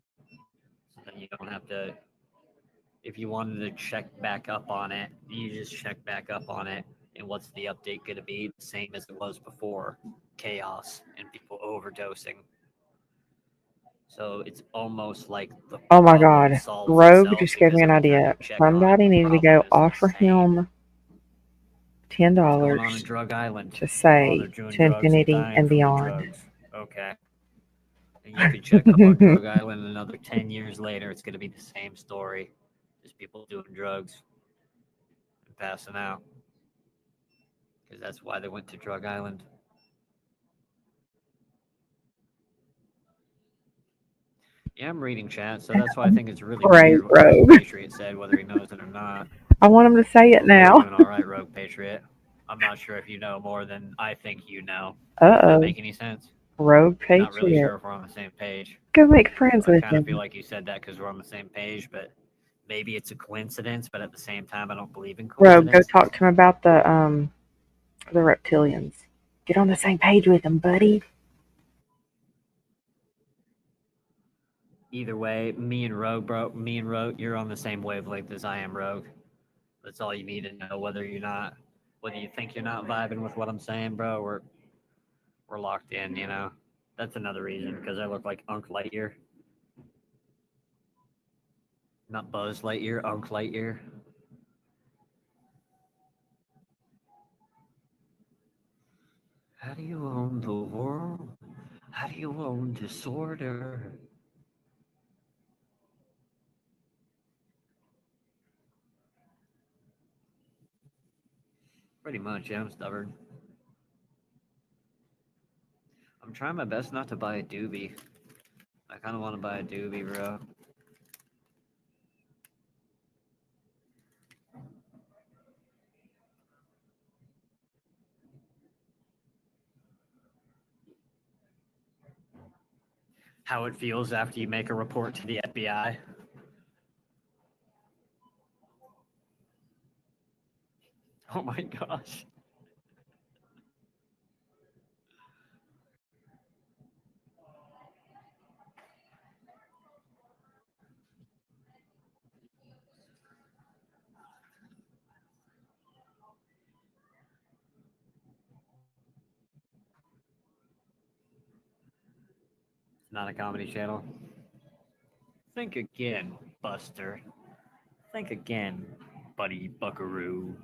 So then you don't have to, if you wanted to check back up on it, you just check back up on it. And what's the update going to be? The same as it was before, chaos and people overdosing. So it's almost like the Oh my problem god. solves Rogue itself just gave because me an every time idea. you check on it, Somebody the needs to problem go is the offer same. him What's going on in $10 Drug Island? to Oh, say they're doing to drugs and infinity dying and from the beyond. drugs. Okay. And you can check up on Drug Island another 10 years later. It's going to be the same story. Just people doing drugs and passing out. Because that's why they went to Drug Island. Yeah, I'm reading chat, so that's why I think it's really Great, weird what Rogue Rogue. Patriot said, whether he knows it or not. I want him to say it Hopefully you're now. doing all right, Rogue Patriot. I'm not sure if you know more than I think you know. Does that Uh-oh. make any sense? Rogue Not really Patriot. sure if we're on the same page. Go make friends I with kind of feel him. like you said that because we're on the same page, but maybe it's a coincidence. But at the same time, I don't believe in Rogue, go coincidences. talk to him about the reptilians. Get on the same page with him, buddy. Either way, me and Rogue, you're on the same wavelength as I am, Rogue. That's all you need to know. Whether you think you're not vibing with what I'm saying, bro, we're locked in. You know, that's another reason because I look like Unc Lightyear, not Buzz Lightyear, Unc Lightyear. How do you own the world? How do you own disorder? Pretty much, yeah, I'm stubborn. I'm trying my best not to buy a doobie. I kind of want to buy a doobie, bro. how it feels after you make a report to the FBI. Oh my gosh. It's not a comedy channel. Think again, Buster. Think again, buddy buckaroo.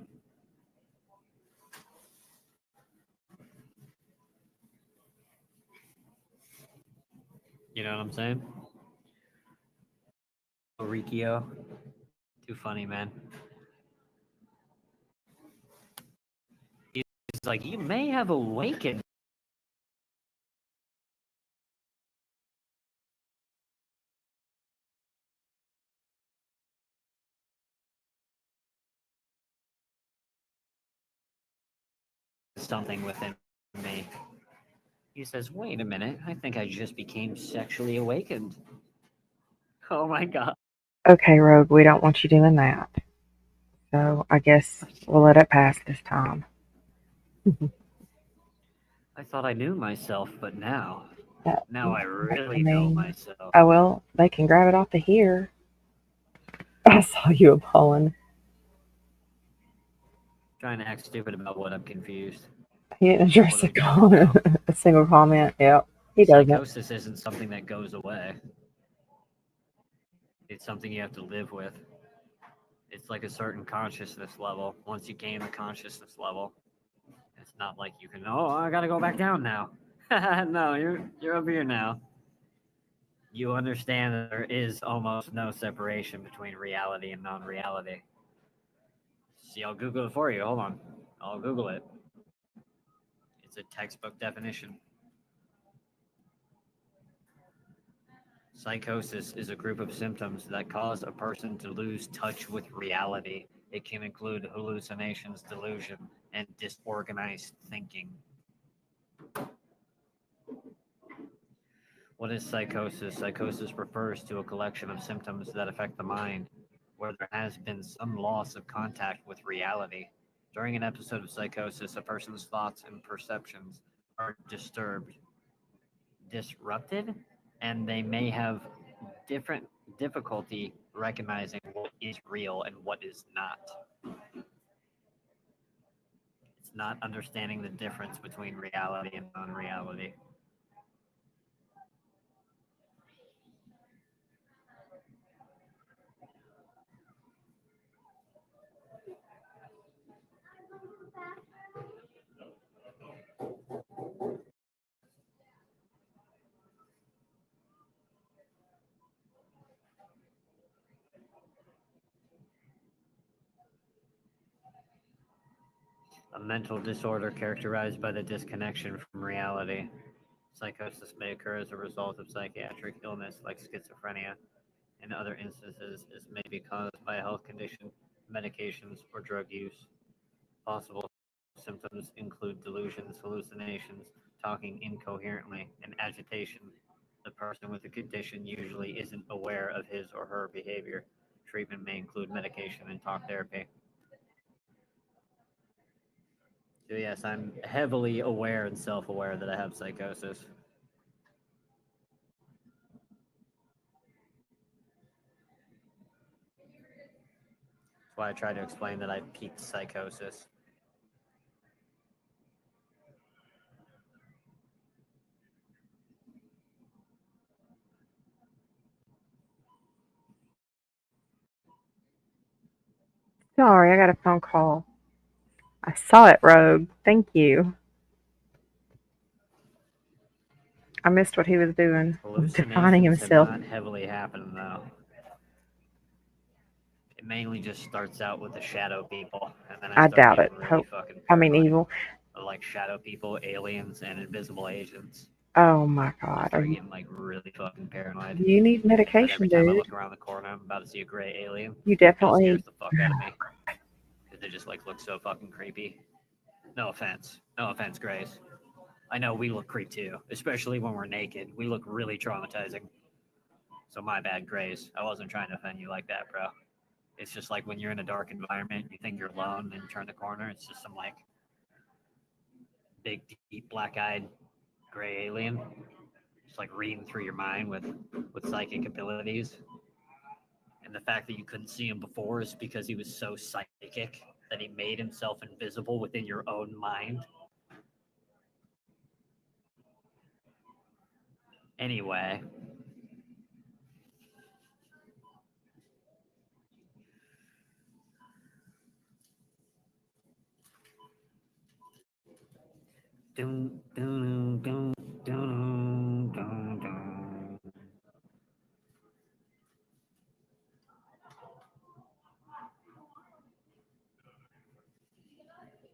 You know what I'm saying? Rikio. Too funny, man. He's like, you may have awakened. Something within me. He says, wait a minute, I think I just became sexually awakened. Oh my god. Okay, Rogue, we don't want you doing that. So I guess we'll let it pass this time. I thought I knew myself, but now Yeah, I really I know mean, myself. Oh, well, they can grab it off of here. I saw you appalling. Trying to act stupid about what I'm confused. He didn't address What are we talking about? a single comment. Yep, he doesn't. Psychosis isn't something that goes away. It's something you have to live with. It's like a certain consciousness level. Once you gain the consciousness level, it's not like you can, oh, I gotta go back down now. No, you're up here now. You understand that there is almost no separation between reality and non-reality. See, I'll Google it for you. Hold on. I'll Google it. It's a textbook definition. Psychosis is a group of symptoms that cause a person to lose touch with reality. It can include hallucinations, delusion, and disorganized thinking. What is psychosis? Psychosis refers to a collection of symptoms that affect the mind, where there has been some loss of contact with reality. During an episode of psychosis, a person's thoughts and perceptions are disrupted, and they may have different difficulty recognizing what is real and what is not. It's not understanding the difference between reality and non-reality. A mental disorder characterized by the disconnection from reality. Psychosis may occur as a result of psychiatric illness like schizophrenia. In other instances, this may be caused by a health condition, medications, or drug use. Possible symptoms include delusions, hallucinations, talking incoherently, and agitation. The person with the condition usually isn't aware of his or her behavior. Treatment may include medication and talk therapy. So yes, I'm heavily aware and self-aware that I have psychosis. That's why I try to explain that I peaked psychosis. Sorry, I got a phone call. I saw it, Rogue. Thank you. I missed what he was doing, defining Hallucinations himself. have not heavily happened though. It mainly just starts out with the shadow people, and then I I start doubt getting it. really Hope, fucking I mean, paranoid. evil. Like shadow people, aliens, and invisible agents. Oh my I God. Are start you? getting like really fucking paranoid. You need Like every medication, time I dude. look around the corner, I'm about to see a gray alien. You It definitely. scares the fuck out of me because they just like look so fucking creepy. No offense, Grace. I know we look creep too, especially when we're naked. We look really traumatizing. So my bad, Grace. I wasn't trying to offend you like that, bro. It's just like when you're in a dark environment, you think you're alone, and you turn the corner, it's just some like big, deep, black-eyed, gray alien, just like reading through your mind with psychic abilities. And the fact that you couldn't see him before is because he was so psychic that he made himself invisible within your own mind. Anyway, dun, dun, dun, dun, dun, dun.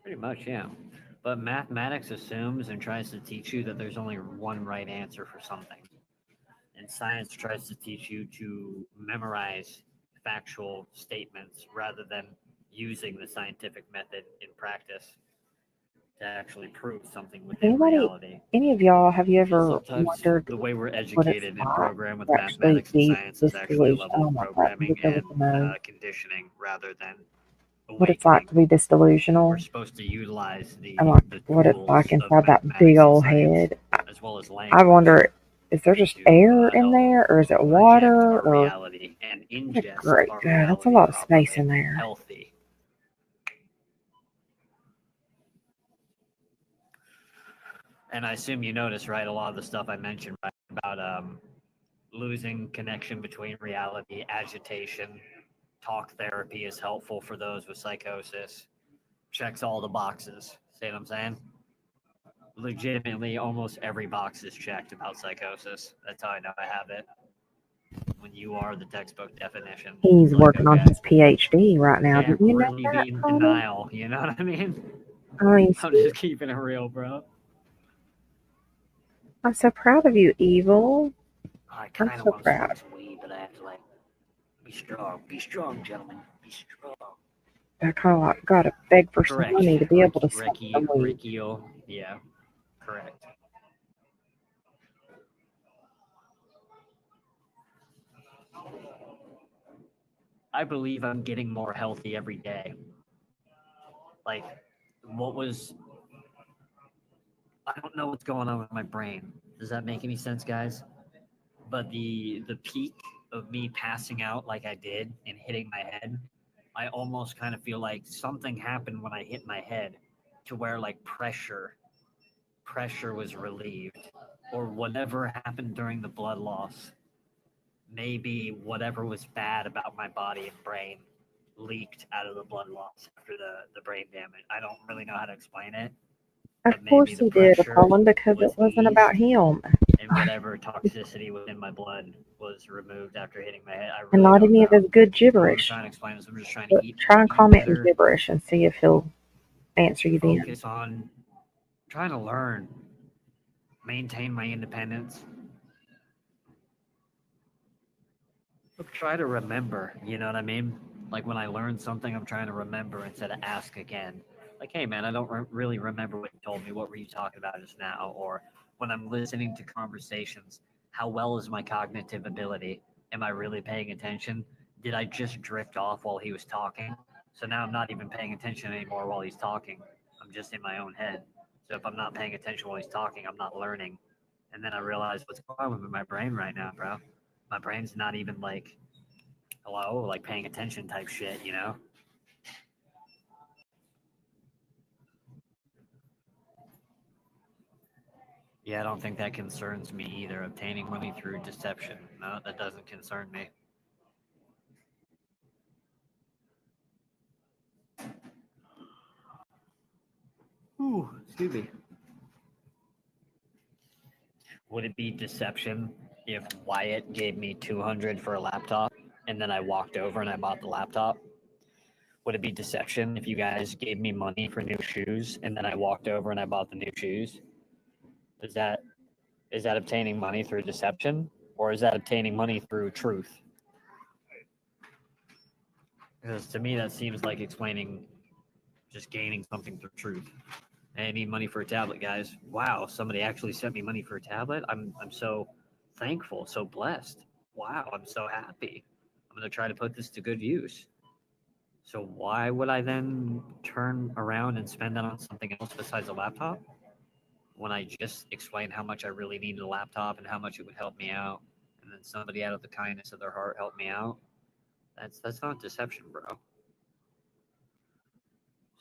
Pretty much, yeah. But mathematics assumes and tries to teach you that there's only one right answer for something. And science tries to teach you to memorize factual statements rather than using the scientific method in practice to actually prove something within Anybody, reality. any of y'all, have you Because ever sometimes wondered the way we're what it's educated and like programmed with to actually mathematics and be science this is actually a delusional? level Oh of my God, programming you go and with the nose. conditioning rather than What it's like awakening. to be this delusional, We're supposed to utilize and like the what it's tools like of inside that mathematics big and old science, head. as well as I language, wonder, is there just to air in help there, or is it project water, our or reality and good ingest great our God, that's a reality lot of properly space in and be there. healthy. And I assume you notice, right, a lot of the stuff I mentioned, right, about losing connection between reality, agitation, talk therapy is helpful for those with psychosis. Checks all the boxes. See what I'm saying? Legitimately, almost every box is checked about psychosis. That's how I know I have it. When you are the textbook definition, He's it's like, working on okay, his PhD right now. can't Did you know really that, be in Cody? denial. You know what I mean? I mean, I'm just keeping it real, bro. I'm so proud of you, Evil. I I'm kind of so want to proud. smoke some weed, but I have to like be strong. Be strong, gentlemen. Be strong. I kind of like got to beg for some Correct. money to be able to smoke some weed. Rikio. Yeah, correct. I believe I'm getting more healthy every day. Like, what was. I don't know what's going on with my brain. Does that make any sense, guys? But the peak of me passing out like I did and hitting my head, I almost kind of feel like something happened when I hit my head to where like pressure was relieved or whatever happened during the blood loss. Maybe whatever was bad about my body and brain leaked out of the blood loss after the brain damage. I don't really know how to explain it, Of but maybe course the he did, pressure Colin, because was it wasn't eased about him. and whatever toxicity within my blood was removed after hitting my head. I And really not don't any of know. his good All I'm gibberish. trying to explain is I'm just trying to But eat try and eat comment in better, gibberish and see if he'll answer you then. focus on trying to learn, maintain my independence. Try to remember, you know what I mean? Like when I learn something, I'm trying to remember instead of ask again. Like, hey man, I don't really remember what you told me. What were you talking about just now? Or when I'm listening to conversations, how well is my cognitive ability? Am I really paying attention? Did I just drift off while he was talking? So now I'm not even paying attention anymore while he's talking. I'm just in my own head. So if I'm not paying attention while he's talking, I'm not learning. And then I realize what's going on with my brain right now, bro. My brain's not even like hello, like paying attention type shit, you know? Yeah, I don't think that concerns me either. Obtaining money through deception. No, that doesn't concern me. Ooh, excuse me. Would it be deception if Wyatt gave me 200 for a laptop and then I walked over and I bought the laptop? Would it be deception if you guys gave me money for new shoes and then I walked over and I bought the new shoes? Is that obtaining money through deception or is that obtaining money through truth? Because to me that seems like explaining just gaining something through truth. Hey, I need money for a tablet, guys. Wow, somebody actually sent me money for a tablet. I'm so thankful, so blessed. Wow, I'm so happy. I'm gonna try to put this to good use. So why would I then turn around and spend that on something else besides a laptop when I just explained how much I really needed a laptop and how much it would help me out, and then somebody out of the kindness of their heart helped me out? That's not deception, bro.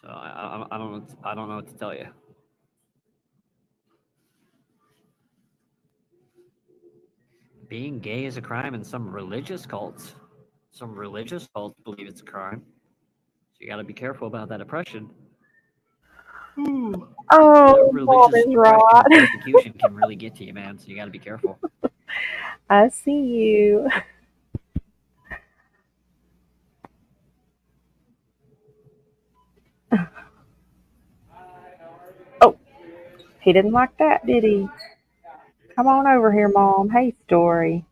So I don't know what to tell you. Being gay is a crime, and some religious cults believe it's a crime. So you got to be careful about that oppression. That Oh, mom religious is oppression and right. persecution can really get to you, man. So you got to be careful. I see you. Oh, he didn't like that, did he? Come on over here, mom. Hey, Story.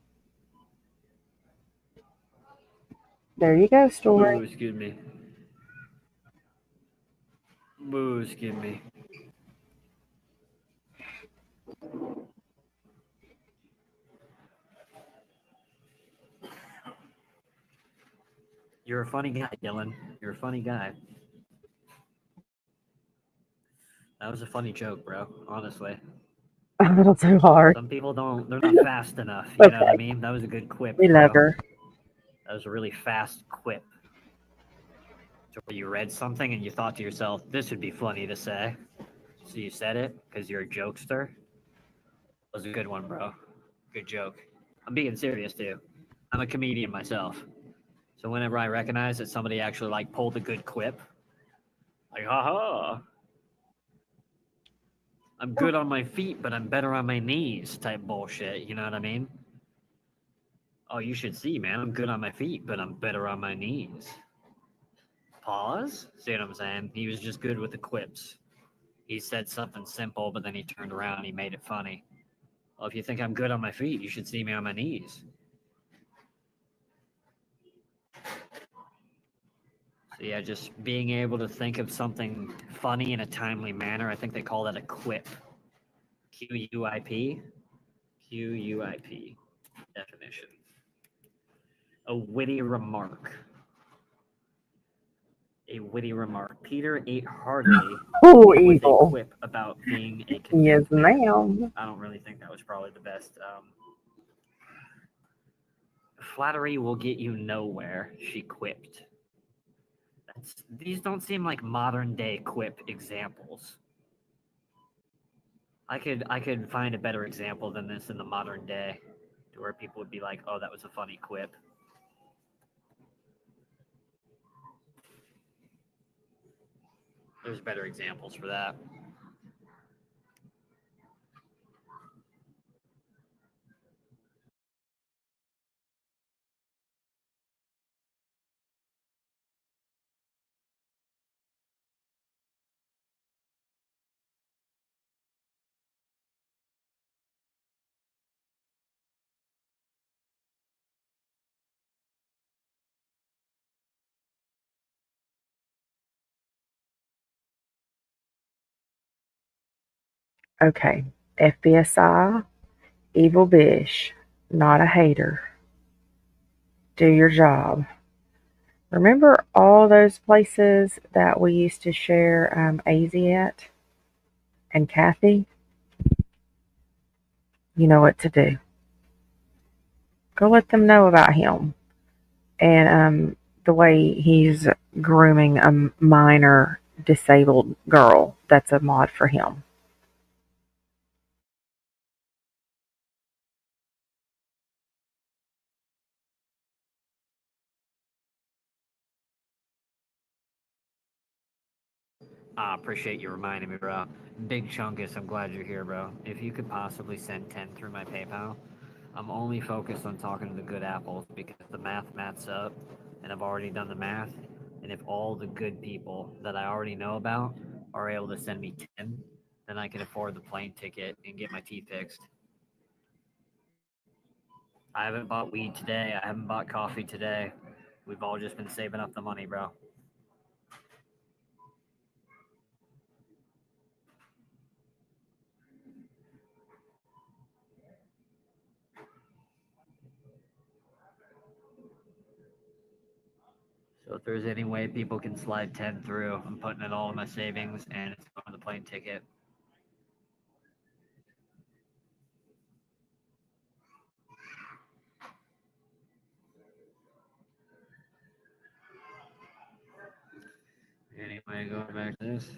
There you go, Story. Boo, excuse me. Boo, excuse me. You're a funny guy, Dylan. You're a funny guy. That was a funny joke, bro. Honestly. A little too hard. Some people don't, they're not fast enough. You know what I Okay, mean? That was a good quip, we love bro. her. That was a really fast quip. To where you read something and you thought to yourself, this would be funny to say. So you said it because you're a jokester. That was a good one, bro. Good joke. I'm being serious too. I'm a comedian myself. So whenever I recognize that somebody actually like pulled a good quip, like, haha, I'm good on my feet, but I'm better on my knees type bullshit. You know what I mean? Oh, you should see, man. I'm good on my feet, but I'm better on my knees. Pause. See what I'm saying? He was just good with the quips. He said something simple, but then he turned around and he made it funny. Well, if you think I'm good on my feet, you should see me on my knees. So yeah, just being able to think of something funny in a timely manner. I think they call that a quip. QUIP. QUIP. Definition. A witty remark. A witty remark. Peter ate heartily Oh, with a evil. quip about being a Yes, condemned man. ma'am. I don't really think that was probably the best. Flattery will get you nowhere, she quipped. These don't seem like modern day quip examples. I could find a better example than this in the modern day, to where people would be like, "Oh, that was a funny quip." There's better examples for that. Okay. FBSI, Evil Bish, not a hater. Do your job. Remember all those places that we used to share AZ at? And Kathy? You know what to do. Go let them know about him and the way he's grooming a minor disabled girl that's a mod for him. I appreciate you reminding me, bro. Big Chungus, I'm glad you're here, bro. If you could possibly send 10 through my PayPal, I'm only focused on talking to the good apples because the math's up, and I've already done the math. And if all the good people that I already know about are able to send me 10, then I can afford the plane ticket and get my teeth fixed. I haven't bought weed today. I haven't bought coffee today. We've all just been saving up the money, bro. So if there's any way people can slide 10 through, I'm putting it all in my savings and it's going to the plane ticket. Anyway, going back to this.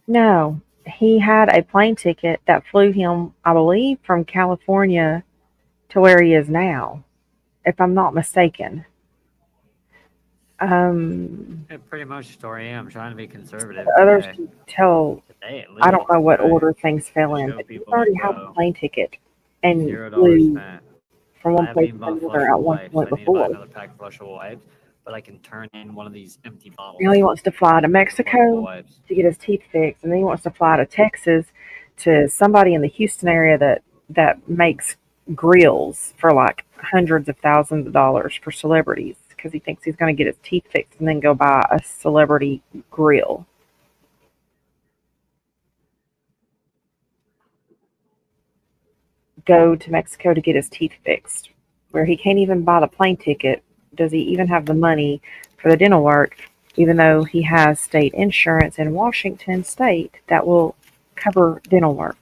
No, he had a plane ticket that flew him, I believe, from California to where he is now, if I'm not mistaken. Yeah, pretty much story. I'm trying to be conservative Others today. can tell. Today at I don't least, know what right? order things fell To in, show but he people already like, had a whoa, plane ticket and $0 flew spent. from I one haven't place even to bought another at flushable one wipes. point I need to buy before. another pack of flushable wipes, but I can turn in one of these empty bottles. Now he wants to fly to Flushable Mexico wipes. to get his teeth fixed, and then he wants to fly to Texas to somebody in the Houston area that makes grills for like hundreds of thousands of dollars for celebrities because he thinks he's going to get his teeth fixed and then go buy a celebrity grill. Go to Mexico to get his teeth fixed, where he can't even buy the plane ticket. Does he even have the money for the dental work, even though he has state insurance in Washington state that will cover dental work?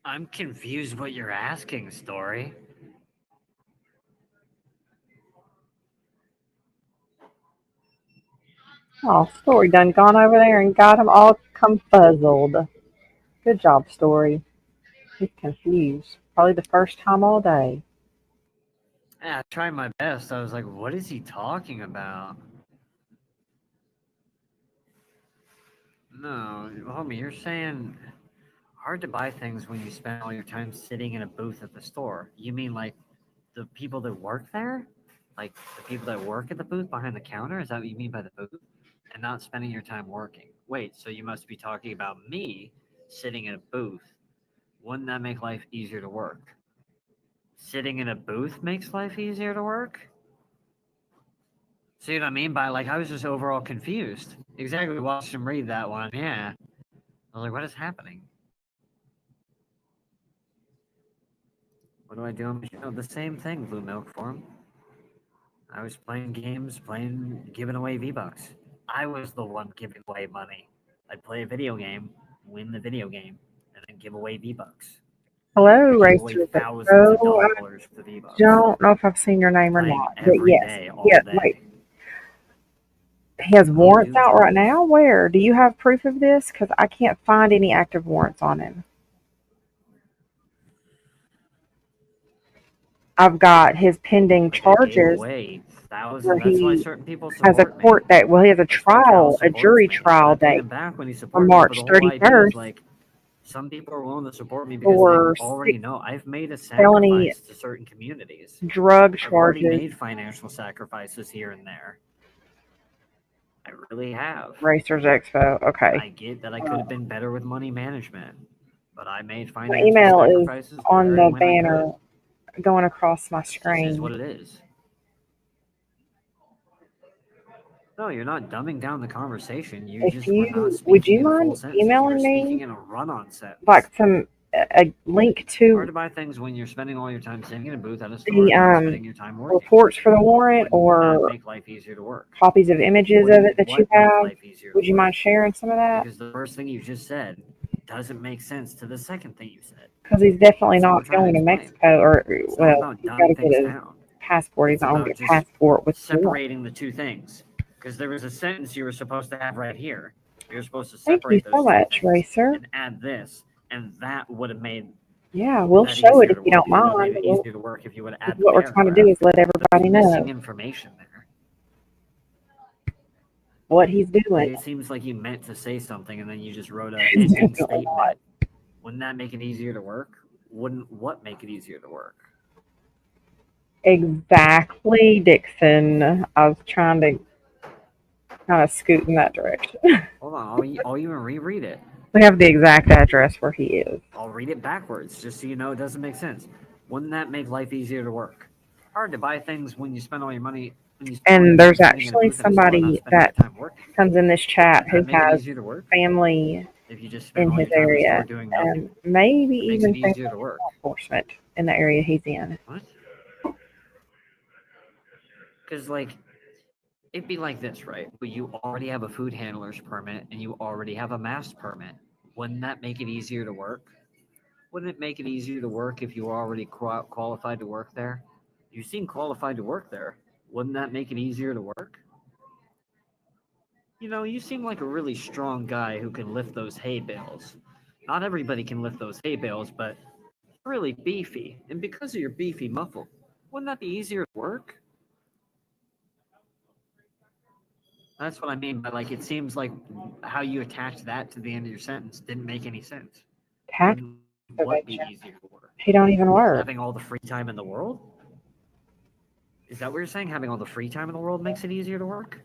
I'm confused what you're asking, Story. Oh, Story done gone over there and got him all confuzzled. Good job, Story. He's confused. Probably the first time all day. Yeah, I tried my best. I was like, what is he talking about? No, homie, you're saying hard to buy things when you spend all your time sitting in a booth at the store. You mean like the people that work there? Like the people that work at the booth behind the counter? Is that what you mean by the booth? And not spending your time working. Wait, so you must be talking about me sitting in a booth. Wouldn't that make life easier to work? Sitting in a booth makes life easier to work? See what I mean by like I was just overall confused. Exactly, watched him read that one. Yeah. I was like, what is happening? What do I do on my show? The same thing, Blue Milk Forum. I was playing games, giving away V-Bucks. I was the one giving away money. I'd play a video game, win the video game, and then give away V-Bucks. Hello, Give Race away to the thousands of show. I dollars for V-Bucks. don't know if I've seen your name or Playing not, but every yes. day, all Yes, day. wait. He has warrants do out that. right now? Where? Do you have proof of this? Because I can't find any active warrants on him. I've got his pending Like I gave charges away where thousands. That's why he certain people has a support me. court date. Well, he has a That's why Cal trial, a supports jury me. And trial I paid date him back when he for supported me. But March the whole idea is 31st like some people are willing to support me because for they already 6 know I've made a felony sacrifice to certain communities. drug I've already charges. made financial sacrifices here and there. I really have. Racers Expo. Okay. I get that I could have been better with money management, but I made My financial email is sacrifices on where the and when I banner could. going across my It just is what screen. it is. No, you're not dumbing down the conversation. You If just were not you would speaking you in full mind sentences. You were emailing speaking me in a run-on sentence. like a link Hard to to buy things when you're spending all your time sitting in a booth at a store the and not spending your time working. reports for the warrant Wouldn't that or make life easier to work? copies of images of Wouldn't it that you what make have? life easier Would to you work? mind sharing some of that? Because the first thing you just said doesn't make sense to the second thing you said. Because he's definitely That's all we're not trying to going to explain. Mexico, or It's not well, about he's got dumbing to things get his down. passport. He's It's not going about to get just a passport with warrant. separating the two things. Because there was a sentence you were supposed to have right here. You're supposed to Thank you separate so those two much, things Racer. and add this, and that would have made Yeah, we'll that show it easier if to you work. don't It would have mind. made it We'll, easier to work if you would have added the what we're trying to do paragraph. is let There's everybody missing know information there. what he's doing. It seems like you meant to say something and then you just wrote a He's ending definitely not. statement. Wouldn't that make it easier to work? Wouldn't what make it easier to work? Exactly, Dixon. I was trying to kind of scoot in that direction. Hold on, I'll even reread it. We have the exact address where he is. I'll read it backwards just so you know it doesn't make sense. Wouldn't that make life easier to work? Hard to buy things when you spend all your money. When you spend all your And time there's sitting in a actually booth at a store, not somebody spending your that time working. comes in this chat Wouldn't who that make it has easier to work family if you just spend in all his your time in the store area, doing nothing? and maybe It makes even it family easier to work. enforcement in the area he's in. What? Because like it'd be like this, right? But you already have a food handler's permit and you already have a mass permit. Wouldn't that make it easier to work? Wouldn't it make it easier to work if you were already qualified to work there? You seem qualified to work there. Wouldn't that make it easier to work? You know, you seem like a really strong guy who can lift those hay bales. Not everybody can lift those hay bales, but really beefy. And because of your beefy muscle, wouldn't that be easier to work? That's what I mean by like it seems like how you attached that to the end of your sentence didn't make any sense. Tax Wouldn't what be evasion. easier to work? He don't even work. Having all the free time in the world? Is that what you're saying? Having all the free time in the world makes it easier to work?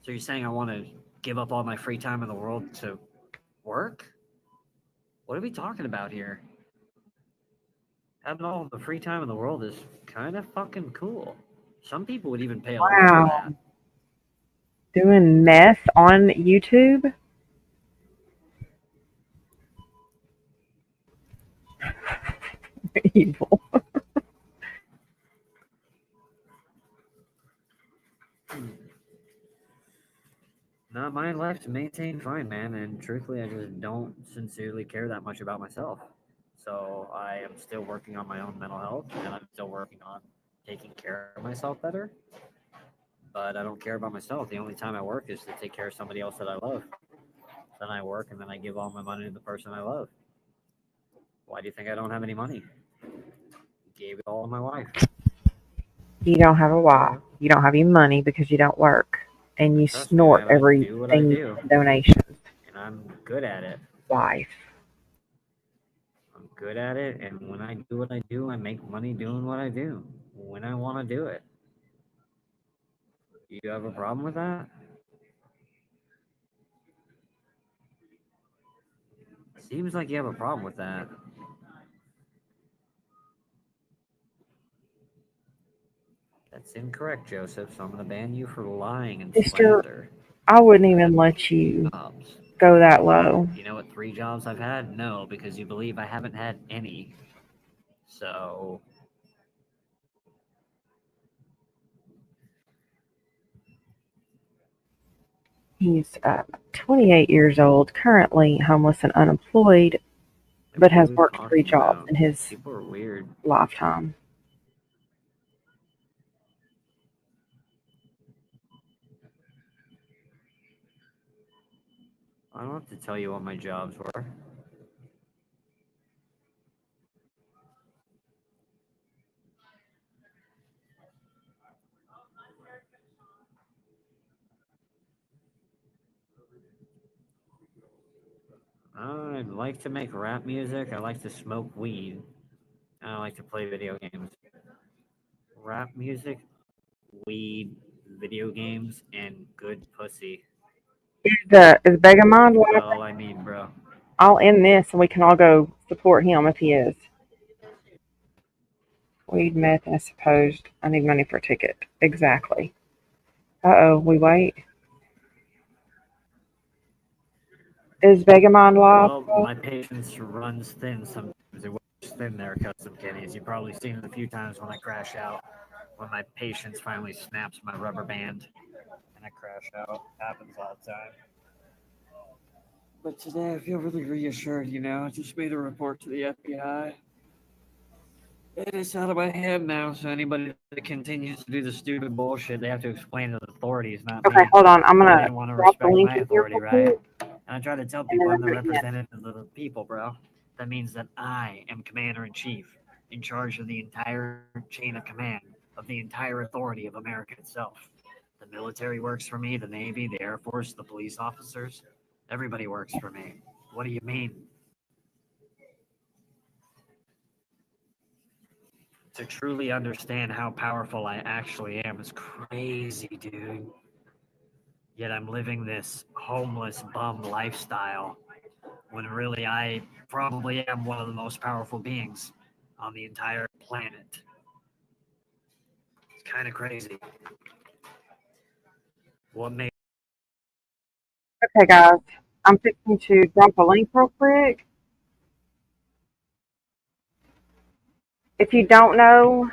So you're saying I want to give up all my free time in the world to work? What are we talking about here? Having all the free time in the world is kind of fucking cool. Some people would even pay a lot for Wow. that. Doing meth on YouTube? Evil. Not mine left to maintain fine, man. And truthfully, I just don't sincerely care that much about myself. So I am still working on my own mental health and I'm still working on taking care of myself better. But I don't care about myself. The only time I work is to take care of somebody else that I love. Then I work and then I give all my money to the person I love. Why do you think I don't have any money? Gave it all to my wife. You don't have a wife. You don't have any money because you don't work. And you Trust me, snort man, I do what I everything do. in donations. And I'm good at it. Wife. I'm good at it, and when I do what I do, I make money doing what I do when I want to do it. Do you have a problem with that? Seems like you have a problem with that. That's incorrect, Joseph. So I'm going to ban you for lying and Mr. slander. I wouldn't even let you Jobs. go that low. You know what 3 jobs I've had? No, because you believe I haven't had any. So He's 28 years old, currently homeless and unemployed, but has what are we worked 3 talking jobs about? in his People are weird. lifetime. I don't have to tell you what my jobs were. I like to make rap music. I like to smoke weed. And I like to play video games. Rap music, weed, video games, and good pussy. Is Begamond live? That's all I need, bro. I'll end this and we can all go support him if he is. Weed, meth, and I suppose I need money for a ticket. Exactly. Uh-oh, we wait. Is Begamond live? Well, my patience runs thin sometimes. It was thin there, Custom Kenny's. You've probably seen it a few times when I crash out. When my patience finally snaps my rubber band and I crash out. Happens all the time. But today I feel really reassured, you know. I just made a report to the FBI. And it's out of my hand now, so anybody that continues to do the stupid bullshit, they have to explain to the authorities, not Okay, me. hold on. I'm They gonna didn't want to drop the respect link my in here authority, real right? quick. And I try to tell And people then I'm the I'm gonna- representative of the people, bro. That means that I am commander in chief, in charge of the entire chain of command of the entire authority of America itself. The military works for me, the Navy, the Air Force, the police officers. Everybody works for me. What do you mean? To truly understand how powerful I actually am is crazy, dude. Yet I'm living this homeless bum lifestyle when really I probably am one of the most powerful beings on the entire planet. It's kind of crazy. What made Okay, guys. I'm fixing to drop a link real quick. If you don't know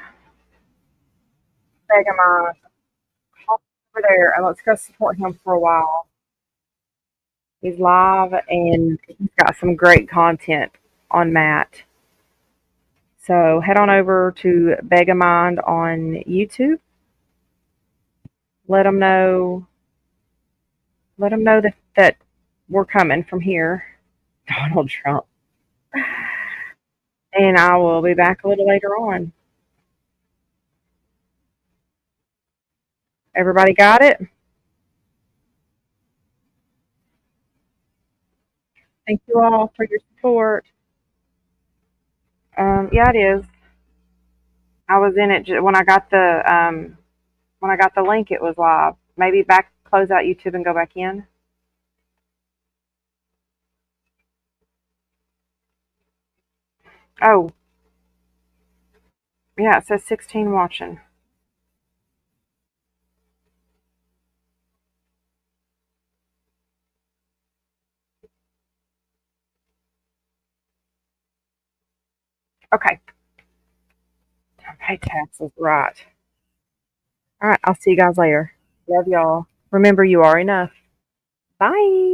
Begamond, hop over there and let's go support him for a while. He's live and he's got some great content on Matt. So head on over to Begamond on YouTube. Let them know that we're coming from here, Donald Trump. And I will be back a little later on. Everybody got it? Thank you all for your support. Yeah, it is. I was in it when I got the link. It was live. Maybe close out YouTube and go back in. Oh, yeah, it says 16 watching. Okay. Pay taxes, right. All right, I'll see you guys later. Love y'all. Remember, you are enough. Bye.